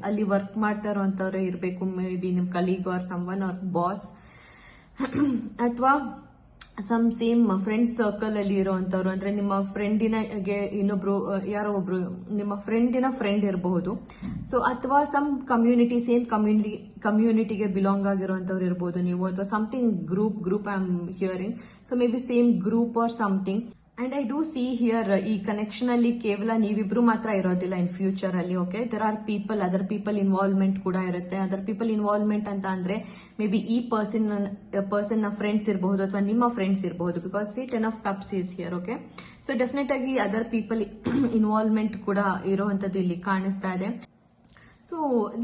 ಅಲ್ಲಿ ವರ್ಕ್ ಮಾಡ್ತಾ ಇರೋಂಥವ್ರೆ ಇರಬೇಕು. ಮೇ ಬಿ ನಿಮ್ colleague or someone or boss, ಅಥವಾ ಸಮ್ ಸೇಮ್ ಫ್ರೆಂಡ್ ಸರ್ಕಲ್ ಅಲ್ಲಿ ಇರೋಂಥವ್ರು. ಅಂದ್ರೆ ನಿಮ್ಮ ಫ್ರೆಂಡಿನಗೆ ಇನ್ನೊಬ್ರು ಯಾರೋ ಒಬ್ರು ನಿಮ್ಮ ಫ್ರೆಂಡಿನ ಫ್ರೆಂಡ್ ಇರಬಹುದು. ಸೊ ಅಥವಾ ಸಮ್ ಕಮ್ಯುನಿಟಿ, ಸೇಮ್ ಕಮ್ಯುನಿಟಿಗೆ ಬಿಲಾಂಗ್ ಆಗಿರುವಂತವ್ರು ಇರಬಹುದು ನೀವು, ಅಥವಾ something group I am hearing. So maybe same group or something. And I do see here ಈ ಕನೆಕ್ಷನ್ ಅಲ್ಲಿ ಕೇವಲ ನೀವಿಬ್ರು ಮಾತ್ರ ಇರೋದಿಲ್ಲ ಇನ್ ಫ್ಯೂಚರ್ ಅಲ್ಲಿ. Okay, there are people, other people involvement ಕೂಡ ಇರುತ್ತೆ. ಅದರ್ ಪೀಪಲ್ ಇನ್ವಾಲ್ವ್ಮೆಂಟ್ ಅಂತ ಅಂದ್ರೆ ಮೇ ಬಿ ಈ ಪರ್ಸನ್ ನ ಫ್ರೆಂಡ್ಸ್ ಇರಬಹುದು ಅಥವಾ ನಿಮ್ಮ ಫ್ರೆಂಡ್ಸ್ ಇರಬಹುದು, because C 10 of cups is here. Okay, so definite ಆಗಿ ಅದರ್ ಪೀಪಲ್ ಇನ್ವಾಲ್ವ್ಮೆಂಟ್ ಕೂಡ ಇರುವಂತದ್ದು ಇಲ್ಲಿ ಕಾಣಿಸ್ತಾ ಇದೆ. So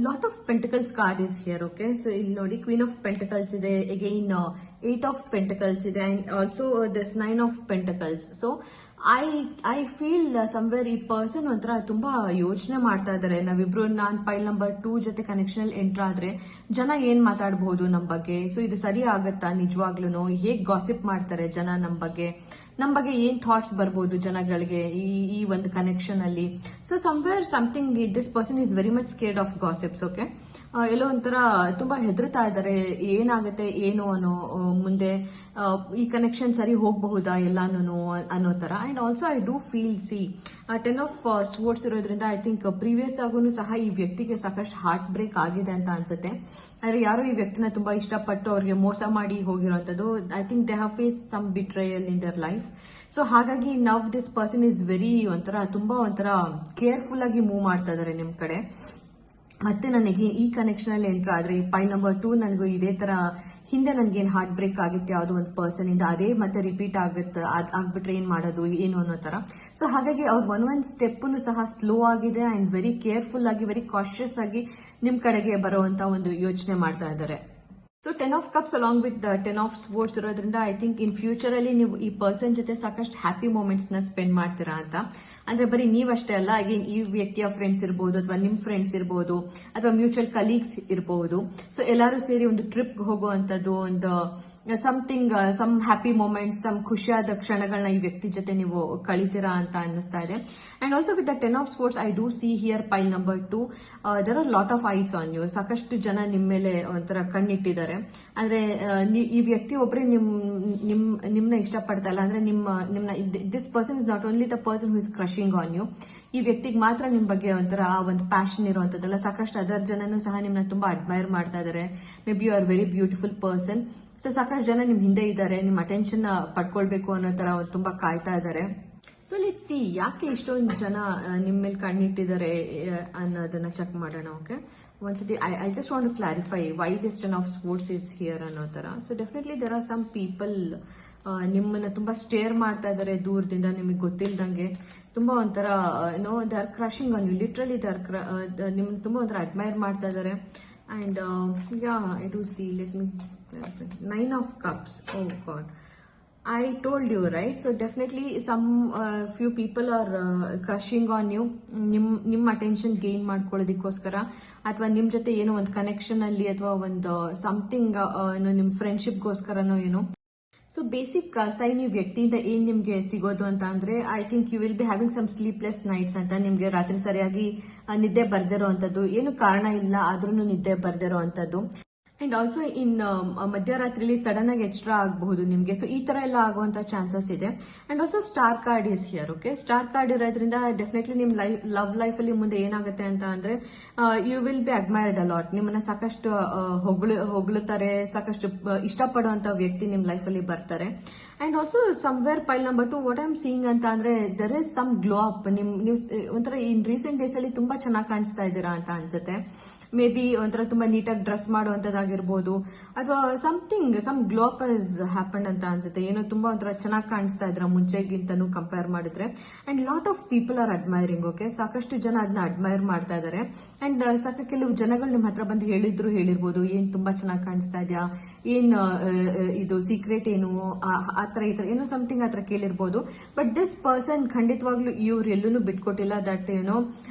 lot of pentacles card is here. Okay, so ಇಲ್ಲಿ ನೋಡಿ ಕ್ವೀನ್ ಆಫ್ ಪೆಂಟಿಕಲ್ಸ್ ಇದೆ, ಅಗೈನ್ 8 ಆಫ್ ಪೆಂಟಿಕಲ್ಸ್ ಇದೆ, and also this 9 of pentacles. So I feel somewhere ಈ ಪರ್ಸನ್ ಒಂಥರ ತುಂಬಾ ಯೋಚನೆ ಮಾಡ್ತಾ ಇದಾರೆ. ನಾವಿಬ್ರು ನಾನ್ ಪೈಲ್ ನಂಬರ್ 2 ಜೊತೆ ಕನೆಕ್ಷನ್ ಅಲ್ಲಿ ಎಂಟರ್ ಆದ್ರೆ ಜನ ಏನ್ ಮಾತಾಡಬಹುದು ನಮ್ ಬಗ್ಗೆ, ಸೊ ಇದು ಸರಿ ಆಗತ್ತಾ ನಿಜವಾಗ್ಲೂ, ಹೇಗ್ ಗಾಸಿಪ್ ಮಾಡ್ತಾರೆ ಜನ ನಮ್ ಬಗ್ಗೆ ಏನ್ ಥಾಟ್ಸ್ ಬರ್ಬೋದು ಜನಗಳಿಗೆ ಈ ಒಂದು ಕನೆಕ್ಷನ್ ಅಲ್ಲಿ. So somewhere something this person is very much scared of gossips. Okay, ಎಲ್ಲೋ ಒಂಥರ ತುಂಬಾ ಹೆದರ್ತಾ ಇದ್ದಾರೆ, ಏನಾಗುತ್ತೆ ಏನು ಅನ್ನೋ ಮುಂದೆ ಈ ಕನೆಕ್ಷನ್ ಸರಿ ಹೋಗಬಹುದಾ ಎಲ್ಲಾನು ಅನ್ನೋ ತರ. And also I do feel see 10 of swords ಇರೋದ್ರಿಂದ ಐ ಥಿಂಕ್ ಪ್ರೀವಿಯಸ್ ಆಗೂ ಸಹ ಈ ವ್ಯಕ್ತಿಗೆ ಸಾಕಷ್ಟು ಹಾರ್ಟ್ ಬ್ರೇಕ್ ಆಗಿದೆ ಅಂತ ಅನ್ಸುತ್ತೆ. ಆದ್ರೆ ಯಾರೋ ಈ ವ್ಯಕ್ತಿನ ತುಂಬಾ ಇಷ್ಟಪಟ್ಟು ಅವ್ರಿಗೆ ಮೋಸ ಮಾಡಿ ಹೋಗಿರೋಂಥದ್ದು. I think they have face some betrayal in their life. So ಹಾಗಾಗಿ now this person is very ತುಂಬಾ ಕೇರ್ಫುಲ್ ಆಗಿ ಮೂವ್ ಮಾಡ್ತಾ ಇದಾರೆ ನಿಮ್ ಕಡೆ. ಮತ್ತೆ ನನಗೆ ಈ ಕನೆಕ್ಷನ್ ಅಲ್ಲಿ ಎಂಟರ್ ಆದ್ರೆ ಈ ಪೈಲ್ ನಂಬರ್ 2 ನನಗೂ ಇದೇ ತರ ಹಿಂದೆ ನನ್ಗೇನು ಹಾರ್ಟ್ ಬ್ರೇಕ್ ಆಗಿತ್ತು ಯಾವುದೋ ಒಂದು ಪರ್ಸನ್ ಇಂದ, ಅದೇ ಮತ್ತೆ ರಿಪೀಟ್ ಆಗುತ್ತೆ, ಆಗ್ಬಿಟ್ರೆ ಏನ್ ಮಾಡೋದು ಏನು ಅನ್ನೋ ತರ. ಸೊ ಹಾಗಾಗಿ ಅವ್ರು ಒಂದೊಂದು ಸ್ಟೆಪ್ ಸಹ ಸ್ಲೋ ಆಗಿದೆ ಅಂಡ್ ವೆರಿ ಕೇರ್ಫುಲ್ ಆಗಿ, ವೆರಿ ಕಾಶಿಯಸ್ ಆಗಿ ನಿಮ್ ಕಡೆಗೆ ಬರುವಂತ ಒಂದು ಯೋಚನೆ ಮಾಡ್ತಾ ಇದ್ದಾರೆ. So 10 of cups along with 10 of sports ಇರೋದ್ರಿಂದ ಐ ಥಿಂಕ್ ಇನ್ ಫ್ಯೂಚರ್ ಅಲ್ಲಿ ನೀವು ಈ ಪರ್ಸನ್ ಜೊತೆ ಸಾಕಷ್ಟು ಹ್ಯಾಪಿ ಮೂಮೆಂಟ್ಸ್ ನ ಸ್ಪೆಂಡ್ ಮಾಡ್ತೀರಾ ಅಂತ. ಅಂದ್ರೆ ಬರೀ ನೀವಷ್ಟೇ ಅಲ್ಲ, ಅಗೇನ್ ಈ ವ್ಯಕ್ತಿಯ ಫ್ರೆಂಡ್ಸ್ ಇರ್ಬೋದು, ಅಥವಾ ನಿಮ್ ಫ್ರೆಂಡ್ಸ್ ಇರ್ಬೋದು, ಅಥವಾ ಮ್ಯೂಚುವಲ್ ಕಲೀಗ್ಸ್ ಇರ್ಬೋದು. ಸೊ ಎಲ್ಲರೂ ಸೇರಿ ಒಂದು ಟ್ರಿಪ್ ಹೋಗುವಂತದ್ದು, ಒಂದು something, some happy moments, some ಖುಷಿಯಾದ ಕ್ಷಣಗಳನ್ನ ಈ ವ್ಯಕ್ತಿ ಜೊತೆ ನೀವು ಕಳಿತೀರಾ ಅಂತ ಅನ್ನಿಸ್ತಾ ಇದೆ. And also with the 10 of sports I do see here pile number 2, there are lot of eyes on you. ಸಾಕಷ್ಟು ಜನ ನಿಮ್ಮ ಮೇಲೆ ಒಂಥರ ಕಣ್ಣಿಟ್ಟಿದ್ದಾರೆ. ಅಂದ್ರೆ ಈ ವ್ಯಕ್ತಿ ಒಬ್ಬರೇ ನಿಮ್ನ ಇಷ್ಟಪಡ್ತಾ ಇಲ್ಲ. ಅಂದ್ರೆ ನಿಮ್ನ this person is not only the person who is crushing on you. ಈ ವ್ಯಕ್ತಿಗೆ ಮಾತ್ರ ನಿಮ್ ಬಗ್ಗೆ ಒಂಥರ ಒಂದು ಪ್ಯಾಷನ್ ಇರುವಂತದ್ದಲ್ಲ, ಸಾಕಷ್ಟು ಅದರ್ ಜನನು ಸಹ ನಿಮ್ನ ತುಂಬಾ ಅಡ್ಮೈರ್ ಮಾಡ್ತಾ ಇದಾರೆ. Maybe you are very beautiful person. So ಸಾಕಷ್ಟು ಜನ ನಿಮ್ ಹಿಂದೆ ಇದ್ದಾರೆ, ನಿಮ್ ಅಟೆನ್ಷನ್ ಪಡ್ಕೊಳ್ಬೇಕು ಅನ್ನೋ ತರ ತುಂಬಾ ಕಾಯ್ತಾ ಇದ್ದಾರೆ. ಸೊ ಲೆಟ್ಸ್ ಸಿ ಯಾಕೆ ಇಷ್ಟೊಂದು ಜನ ನಿಮ್ ಮೇಲೆ ಕಣ್ಣಿಟ್ಟಿದ್ದಾರೆ ಅನ್ನೋದನ್ನ ಚೆಕ್ ಮಾಡೋಣ. ಓಕೆ, ಒಂದ್ಸತಿ I just want to clarify why this 10 of sports is here ಅನ್ನೋ ತರ. So definitely there are some people ನಿಮ್ಮನ್ನ ತುಂಬಾ ಸ್ಟೇರ್ ಮಾಡ್ತಾ ಇದ್ದಾರೆ ದೂರದಿಂದ, ನಿಮಗೆ ಗೊತ್ತಿಲ್ದಂಗೆ. ತುಂಬಾ ಒಂಥರ they are crushing on you, literally ನಿಮ್ ತುಂಬಾ ಒಂಥರ ಅಡ್ಮೈರ್ ಮಾಡ್ತಾ ಇದ್ದಾರೆ. And yeah, I do see, let me clarify. 9 of cups, oh god, I told you, right? So definitely some few people are crushing on you. ನಿಮ್ ಅಟೆನ್ಷನ್ ಗೇನ್ ಮಾಡ್ಕೊಳ್ಳೋದಕ್ಕೋಸ್ಕರ, ಅಥವಾ ನಿಮ್ ಜೊತೆ ಏನೋ ಒಂದು ಕನೆಕ್ಷನ್ ಅಲ್ಲಿ, ಅಥವಾ ಒಂದು ಸಮಥಿಂಗ್ ನಿಮ್ ಫ್ರೆಂಡ್ಶಿಪ್ಗೋಸ್ಕರನೋ ಏನೋ. ಸೊ ಬೇಸಿಕ್ ಸೈನ್ ಈ ವ್ಯಕ್ತಿಯಿಂದ ಏನ್ ನಿಮ್ಗೆ ಸಿಗೋದು ಅಂತ ಅಂದ್ರೆ, I think you will be having some sleepless nights ಅಂತ. ನಿಮ್ಗೆ ರಾತ್ರಿ ಸರಿಯಾಗಿ ನಿದ್ದೆ ಬರ್ದಿರೋ ಅಂತದ್ದು, ಏನು ಕಾರಣ ಇಲ್ಲ ಆದ್ರೂ ನಿದ್ದೆ ಬರ್ದಿರೋ ಅಂತದ್ದು. ಅಂಡ್ ಆಲ್ಸೋ ಇನ್ ಮಧ್ಯರಾತ್ರಿಲಿ ಸಡನ್ ಆಗಿ ಎಕ್ಸ್ಟ್ರಾ ಆಗಬಹುದು ನಿಮ್ಗೆ. ಸೊ ಈ ತರ ಎಲ್ಲ ಆಗುವಂತ ಚಾನ್ಸಸ್ ಇದೆ. And also star card is here. Okay, star card ಇರೋದ್ರಿಂದ ಡೆಫಿನೆಟ್ಲಿ ನಿಮ್ ಲವ್ ಲೈಫ್ ಅಲ್ಲಿ ಮುಂದೆ ಏನಾಗುತ್ತೆ ಅಂತ ಅಂದ್ರೆ, you will be admired a lot. ನಿಮ್ಮನ್ನ ಸಾಕಷ್ಟು ಹೊಗಳುತ್ತಾರೆ, ಸಾಕಷ್ಟು ಇಷ್ಟಪಡುವಂತ ವ್ಯಕ್ತಿ ನಿಮ್ ಲೈಫ್ ಅಲ್ಲಿ ಬರ್ತಾರೆ. And also somewhere pile number 2 what I am seeing ಅಂತ ಅಂದ್ರೆ, there is some glow up. ನೀವು ಒಂಥರ ಇನ್ ರೀಸೆಂಟ್ ಡೇಸ್ ಅಲ್ಲಿ ತುಂಬಾ ಚೆನ್ನಾಗಿ ಕಾಣಿಸ್ತಾ ಇದ್ದೀರಾ ಅಂತ ಅನ್ಸುತ್ತೆ. ಮೇ ಬಿ ಒಂಥರ ತುಂಬಾ ನೀಟಾಗಿ ಡ್ರೆಸ್ ಮಾಡುವಂತದ್ದಾಗಿರ್ಬೋದು, ಅಥವಾ some glow up is happen ಅಂತ ಅನ್ಸುತ್ತೆ. ಏನೋ ತುಂಬಾ ಒಂಥರ ಚೆನ್ನಾಗಿ ಕಾಣಿಸ್ತಾ ಇದ್ರ ಮುಂಚೆಗಿಂತನೂ ಕಂಪೇರ್ ಮಾಡಿದ್ರೆ. And lot of people are admiring. Okay, ಸಾಕಷ್ಟು ಜನ ಅದನ್ನ ಅಡ್ಮೈರ್ ಮಾಡ್ತಾ ಇದಾರೆ. ಅಂಡ್ ಕೆಲವು ಜನಗಳು ನಿಮ್ ಹತ್ರ ಬಂದು ಹೇಳಿರ್ಬೋದು, ಏನ್ ತುಂಬಾ ಚೆನ್ನಾಗಿ ಕಾಣಿಸ್ತಾ ಇದೆಯಾ, ಏನ್ ಇದು ಸೀಕ್ರೆಟ್ ಏನು, ಆತರ ಈ ತರ ಏನೋ ಸಮಥಿಂಗ್ ಆತರ ಕೇಳಿರ್ಬೋದು. ಬಟ್ ದಿಸ್ ಪರ್ಸನ್ ಖಂಡಿತವಾಗ್ಲೂ ಇವ್ರು ಎಲ್ಲೂ ಬಿಟ್ಕೊಟ್ಟಿಲ್ಲ. ದಟ್ ಏನೋ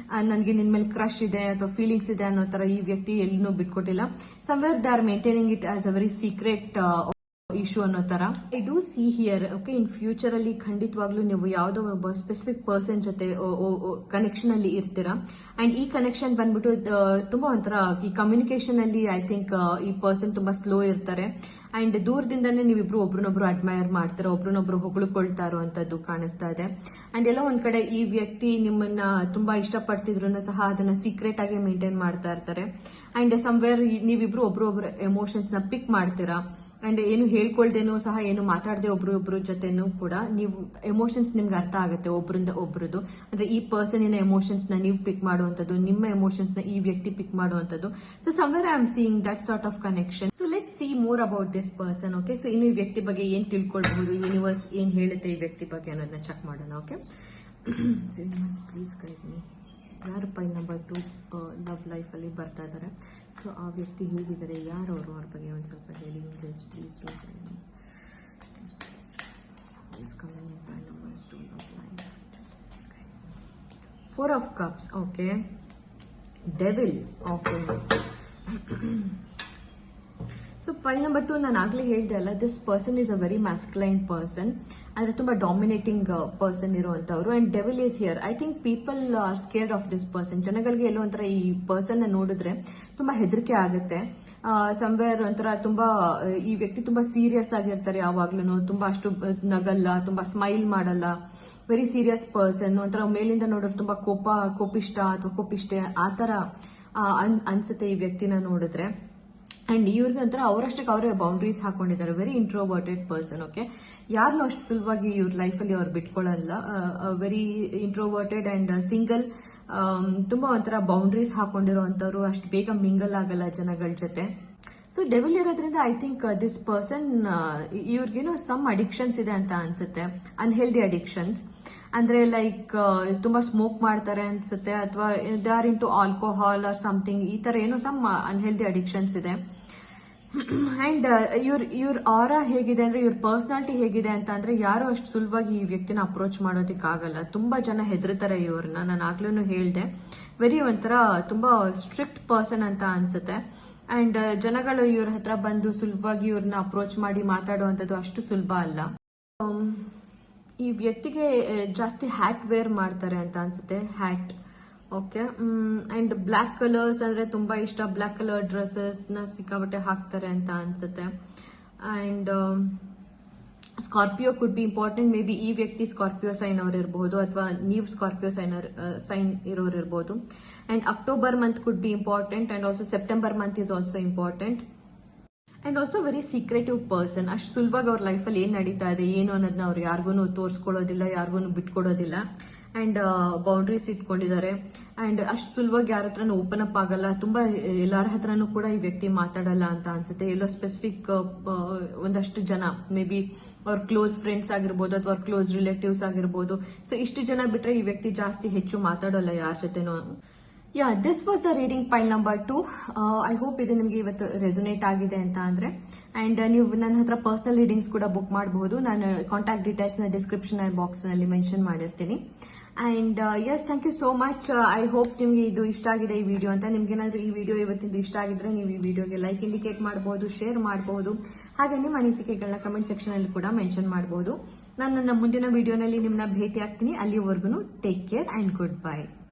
ನನ್ಗೆ ನಿನ್ ಮೇಲೆ ಕ್ರಶ್ ಇದೆ ಅಥವಾ ಫೀಲಿಂಗ್ಸ್ ಇದೆ ಅನ್ನೋ ತರ ಈ ವ್ಯಕ್ತಿ ಎಲ್ಲೂ ಬಿಟ್ಕೊಟ್ಟಿಲ್ಲ. Somewhere they are maintaining it as a very secret issue ಅನ್ನೋ ತರ. I do see here. Okay, in future ಅಲ್ಲಿ ಖಂಡಿತವಾಗ್ಲೂ ನೀವು ಯಾವುದೋ ಒಬ್ಬ ಸ್ಪೆಸಿಫಿಕ್ ಪರ್ಸನ್ ಜೊತೆ ಕನೆಕ್ಷನ್ ಅಲ್ಲಿ ಇರ್ತೀರಾ. ಅಂಡ್ ಈ ಕನೆಕ್ಷನ್ ಬಂದ್ಬಿಟ್ಟು ತುಂಬಾ ಒಂಥರ ಈ ಕಮ್ಯುನಿಕೇಶನ್ ಅಲ್ಲಿ ಐ ಥಿಂಕ್ ಈ ಪರ್ಸನ್ ತುಂಬಾ ಸ್ಲೋ ಇರ್ತಾರೆ. ಅಂಡ್ ದೂರದಿಂದಾನೇ ನೀವಿಬ್ರು ಒಬ್ರನ್ನೊಬ್ರು ಅಡ್ಮೈರ್ ಮಾಡ್ತಾರೆ, ಒಬ್ರನ್ನೊಬ್ರು ಹೊಗಳ್ಕೊಳ್ತಾ ಇರುವಂತದ್ದು ಕಾಣಿಸ್ತಾ ಇದೆ. ಅಂಡ್ ಎಲ್ಲ ಒಂದ್ ಕಡೆ ಈ ವ್ಯಕ್ತಿ ನಿಮ್ಮನ್ನ ತುಂಬಾ ಇಷ್ಟಪಡ್ತಿದ್ರು ಸಹ ಅದನ್ನ ಸೀಕ್ರೆಟ್ ಆಗಿ ಮೇಂಟೈನ್ ಮಾಡ್ತಾ ಇರ್ತಾರೆ. ಅಂಡ್ ಸಮ್ವೇರ್ ನೀವಿಬ್ರು ಒಬ್ರೊಬ್ರು ಎಮೋಷನ್ಸ್ ನ ಪಿಕ್ ಮಾಡ್ತೀರಾ. ಅಂಡ್ ಏನು ಹೇಳ್ಕೊಳ್ದೇನೋ ಸಹ, ಏನು ಮಾತಾಡದೆ ಒಬ್ರೊಬ್ರ ಜೊತೆನೂ ಕೂಡ ನೀವು ಎಮೋಷನ್ಸ್ ನಿಮ್ಗೆ ಅರ್ಥ ಆಗುತ್ತೆ ಒಬ್ರಿಂದ ಒಬ್ರದ್ದು. ಅಂದ್ರೆ ಈ ಪರ್ಸನಿನ ಎಮೋಷನ್ಸ್ ನ ನೀವು ಪಿಕ್ ಮಾಡುವಂತದ್ದು, ನಿಮ್ಮ ಎಮೋಷನ್ಸ್ ನ ಈ ವ್ಯಕ್ತಿ ಪಿಕ್ ಮಾಡುವಂತದ್ದು. So somewhere I am seeing that sort of connection. So let's see more about this person. Okay, so ಇನ್ನು ಈ ವ್ಯಕ್ತಿ ಬಗ್ಗೆ ಏನ್ ತಿಳ್ಕೊಳ್ಬಹುದು, ಯೂನಿವರ್ಸ್ ಏನ್ ಹೇಳುತ್ತೆ ಈ ವ್ಯಕ್ತಿ ಬಗ್ಗೆ ಅನ್ನೋದನ್ನ ಚೆಕ್ ಮಾಡೋಣ. Okay, so universe please guide me. ಯಾರು ಪೈಲ್ ನಂಬರ್ 2 ಲವ್ ಲೈಫ್ ಅಲ್ಲಿ ಬರ್ತಾ ಇದ್ದಾರೆ. ಸೊ ಆ ವ್ಯಕ್ತಿ ಹೇಗಿದ್ದಾರೆ, ಯಾರು ಅವರು, ಅವ್ರ ಬಗ್ಗೆ ಒಂದು ಸ್ವಲ್ಪ ಹೇಳಿ. Please do guide me. Please come in pile number 2 love life. 4 of cups. Okay, devil. Okay, so pile number 2 ನಾನು ಆಗ್ಲೇ ಹೇಳ್ದೆ ಅಲ್ಲ, this person is a very masculine person. ಅಂದ್ರೆ ತುಂಬಾ ಡಾಮಿನೇಟಿಂಗ್ ಪರ್ಸನ್ ಇರುವಂತವ್ರು. And devil is here. I think people are scared of this person. ಜನಗಳಿಗೆ ಎಲ್ಲೋ ಒಂಥರ ಈ ಪರ್ಸನ್ ನೋಡಿದ್ರೆ ತುಂಬಾ ಹೆದರಿಕೆ ಆಗುತ್ತೆ. ಸಮ್ವೇರ್ ಒಂಥರ ತುಂಬಾ ಈ ವ್ಯಕ್ತಿ ತುಂಬಾ ಸೀರಿಯಸ್ ಆಗಿರ್ತಾರೆ ಯಾವಾಗ್ಲೂ. ತುಂಬಾ ಅಷ್ಟು ನಗಲ್ಲ, ತುಂಬಾ ಸ್ಮೈಲ್ ಮಾಡಲ್ಲ, ವೆರಿ ಸೀರಿಯಸ್ ಪರ್ಸನ್. ಒಂಥರ ಮೇಲಿಂದ ನೋಡಿದ್ರೆ ತುಂಬಾ ಕೋಪಿಷ್ಟ ಅಥವಾ ಕೋಪಿಷ್ಟೆ ಆತರ ಅನ್ಸುತ್ತೆ ಈ ವ್ಯಕ್ತಿನ ನೋಡಿದ್ರೆ. ಅಂಡ್ ಇವ್ರಿಗೆ ಒಂಥರ ಅವರಷ್ಟಕ್ಕೆ ಅವರೇ ಬೌಂಡ್ರೀಸ್ ಹಾಕೊಂಡಿದ್ದಾರೆ. Very introverted person. ಓಕೆ, ಯಾರನ್ನೂ ಅಷ್ಟು ಸುಲಭವಾಗಿ ಇವ್ರ ಲೈಫಲ್ಲಿ ಅವ್ರು ಬಿಟ್ಕೊಳ್ಳಲ್ಲ. Very introverted and single. ತುಂಬಾ ಒಂಥರ ಬೌಂಡ್ರೀಸ್ ಹಾಕೊಂಡಿರುವಂತವ್ರು, ಅಷ್ಟು ಬೇಗ ಮಿಂಗಲ್ ಆಗಲ್ಲ ಜನಗಳ ಜೊತೆ. ಸೊ ಡೆವಿಲ್ ಇರೋದ್ರಿಂದ ಐ ಥಿಂಕ್ ದಿಸ್ ಪರ್ಸನ್ ಇವ್ರಿಗೇನೋ ಸಮ್ ಅಡಿಕ್ಷನ್ಸ್ ಇದೆ ಅಂತ ಅನ್ಸುತ್ತೆ, ಅನ್ಹೆಲ್ದಿ ಅಡಿಕ್ಷನ್ಸ್. ಅಂದ್ರೆ ಲೈಕ್ ತುಂಬಾ ಸ್ಮೋಕ್ ಮಾಡ್ತಾರೆ ಅನ್ಸುತ್ತೆ, ಅಥವಾ they are into alcohol or something, ಈ ತರ ಏನೋ ಸಮ್ ಅನ್ಹೆಲ್ದಿ ಅಡಿಕ್ಷನ್ಸ್ ಇದೆ. ಅಂಡ್ ಇವ್ರ ಆರಾ ಹೇಗಿದೆ ಅಂದ್ರೆ, ಇವ್ರ ಪರ್ಸನಾಲಿಟಿ ಹೇಗಿದೆ ಅಂತ ಅಂದ್ರೆ, ಯಾರು ಅಷ್ಟು ಸುಲಭವಾಗಿ ಈ ವ್ಯಕ್ತಿನ ಅಪ್ರೋಚ್ ಮಾಡೋದಕ್ಕಾಗಲ್ಲ. ತುಂಬಾ ಜನ ಹೆದರ್ತಾರೆ ಇವ್ರನ್ನ. ನಾನು ಆಗ್ಲೂ ಹೇಳ್ದೆ, ವೆರಿ ಒಂಥರ ತುಂಬಾ ಸ್ಟ್ರಿಕ್ಟ್ ಪರ್ಸನ್ ಅಂತ ಅನ್ಸುತ್ತೆ. ಅಂಡ್ ಜನಗಳು ಇವ್ರ ಹತ್ರ ಬಂದು ಸುಲಭವಾಗಿ ಇವ್ರನ್ನ ಅಪ್ರೋಚ್ ಮಾಡಿ ಮಾತಾಡುವಂಥದ್ದು ಅಷ್ಟು ಸುಲಭ ಅಲ್ಲ. ಈ ವ್ಯಕ್ತಿಗೆ ಜಾಸ್ತಿ ಹ್ಯಾಟ್ ವೇರ್ ಮಾಡ್ತಾರೆ ಅಂತ ಅನ್ಸುತ್ತೆ, hat. Okay. And black colours ಅಂದ್ರೆ ತುಂಬಾ ಇಷ್ಟ, ಬ್ಲ್ಯಾಕ್ ಕಲರ್ ಡ್ರೆಸ್ಸಸ್ ನ ಸಿಕ್ಕಾಬಟ್ಟೆ ಹಾಕ್ತಾರೆ ಅಂತ ಅನ್ಸುತ್ತೆ. And Scorpio could be important. May be ಈ ವ್ಯಕ್ತಿ ಸ್ಕಾರ್ಪಿಯೋ ಸೈನ್ ಅವ್ರು ಇರಬಹುದು, ಅಥವಾ ನೀವು ಸ್ಕಾರ್ಪಿಯೋ ಸೈನ್ ಇರೋರು ಇರಬಹುದು. And October month could be important, and also September month is also important. And also very secretive person. ಅಷ್ಟು ಸುಲಭವಾಗಿ ಅವ್ರ ಲೈಫಲ್ಲಿ ಏನ್ ನಡೀತಾ ಇದೆ ಏನು ಅನ್ನೋದನ್ನ ಅವ್ರು ಯಾರಿಗೂ ತೋರಿಸ್ಕೊಡೋದಿಲ್ಲ, ಯಾರಿಗೂ ಬಿಟ್ಕೊಡೋದಿಲ್ಲ. ಅಂಡ್ ಬೌಂಡ್ರೀಸ್ ಇಟ್ಕೊಂಡಿದ್ದಾರೆ. ಅಂಡ್ ಅಷ್ಟು ಸುಲಭವಾಗಿ ಯಾರ ಹತ್ರನೂ ಓಪನ್ ಅಪ್ ಆಗಲ್ಲ. ತುಂಬಾ ಎಲ್ಲಾರ ಹತ್ರನೂ ಕೂಡ ಈ ವ್ಯಕ್ತಿ ಮಾತಾಡಲ್ಲ ಅಂತ ಅನ್ಸುತ್ತೆ. ಎಲ್ಲೋ ಸ್ಪೆಸಿಫಿಕ್ ಒಂದಷ್ಟು ಜನ, ಮೇ ಬಿ ಅವ್ರ ಕ್ಲೋಸ್ ಫ್ರೆಂಡ್ಸ್ ಆಗಿರ್ಬೋದು, ಅಥವಾ ಅವ್ರ ಕ್ಲೋಸ್ ರಿಲೇಟಿವ್ಸ್ ಆಗಿರ್ಬೋದು. ಸೊ ಇಷ್ಟು ಜನ ಬಿಟ್ರೆ ಈ ವ್ಯಕ್ತಿ ಜಾಸ್ತಿ ಹೆಚ್ಚು ಮಾತಾಡೋಲ್ಲ ಯಾರ ಜೊತೆನೂ. Yeah, this was the reading pile number 2. I hope ಇದು ನಿಮಗೆ ಇವತ್ತು ರೆಸೊನೇಟ್ ಆಗಿದೆ ಅಂತ ಅಂದ್ರೆ. ಅಂಡ್ ನೀವು ನನ್ನ ಹತ್ರ ಪರ್ಸನಲ್ ರೀಡಿಂಗ್ಸ್ ಕೂಡ ಬುಕ್ ಮಾಡಬಹುದು. ನಾನು ಕಾಂಟ್ಯಾಕ್ಟ್ ಡೀಟೇಲ್ಸ್ ನ ಡಿಸ್ಕ್ರಿಪ್ಷನ್ ಬಾಕ್ಸ್ ನಲ್ಲಿ ಮೆನ್ಷನ್ ಮಾಡಿರ್ತೀನಿ. And yes, thank you so much. I hope ನಿಮ್ಗೆ ಇದು ಇಷ್ಟ ಆಗಿದೆ ಈ ವಿಡಿಯೋ ಅಂತ. ನಿಮ್ಗೆ ಏನಾದ್ರು ಈ ವಿಡಿಯೋ ಇವತ್ತಿಂದ ಇಷ್ಟ ಆಗಿದ್ರೆ ನೀವು ಈ ವಿಡಿಯೋಗೆ ಲೈಕ್ ಇಂಡಿಕೇಟ್ ಮಾಡಬಹುದು, ಶೇರ್ ಮಾಡಬಹುದು. ಹಾಗೆ ನಿಮ್ಮ ಅನಿಸಿಕೆಗಳನ್ನ ಕಮೆಂಟ್ ಸೆಕ್ಷನ್ ಅಲ್ಲಿ ಕೂಡ ಮೆನ್ಷನ್ ಮಾಡಬಹುದು. ನಾನು ನನ್ನ ಮುಂದಿನ ವಿಡಿಯೋನಲ್ಲಿ ನಿಮ್ಮನ್ನ ಭೇಟಿ ಆಗ್ತೀನಿ. ಅಲ್ಲಿವರೆಗೂ take care and good bye.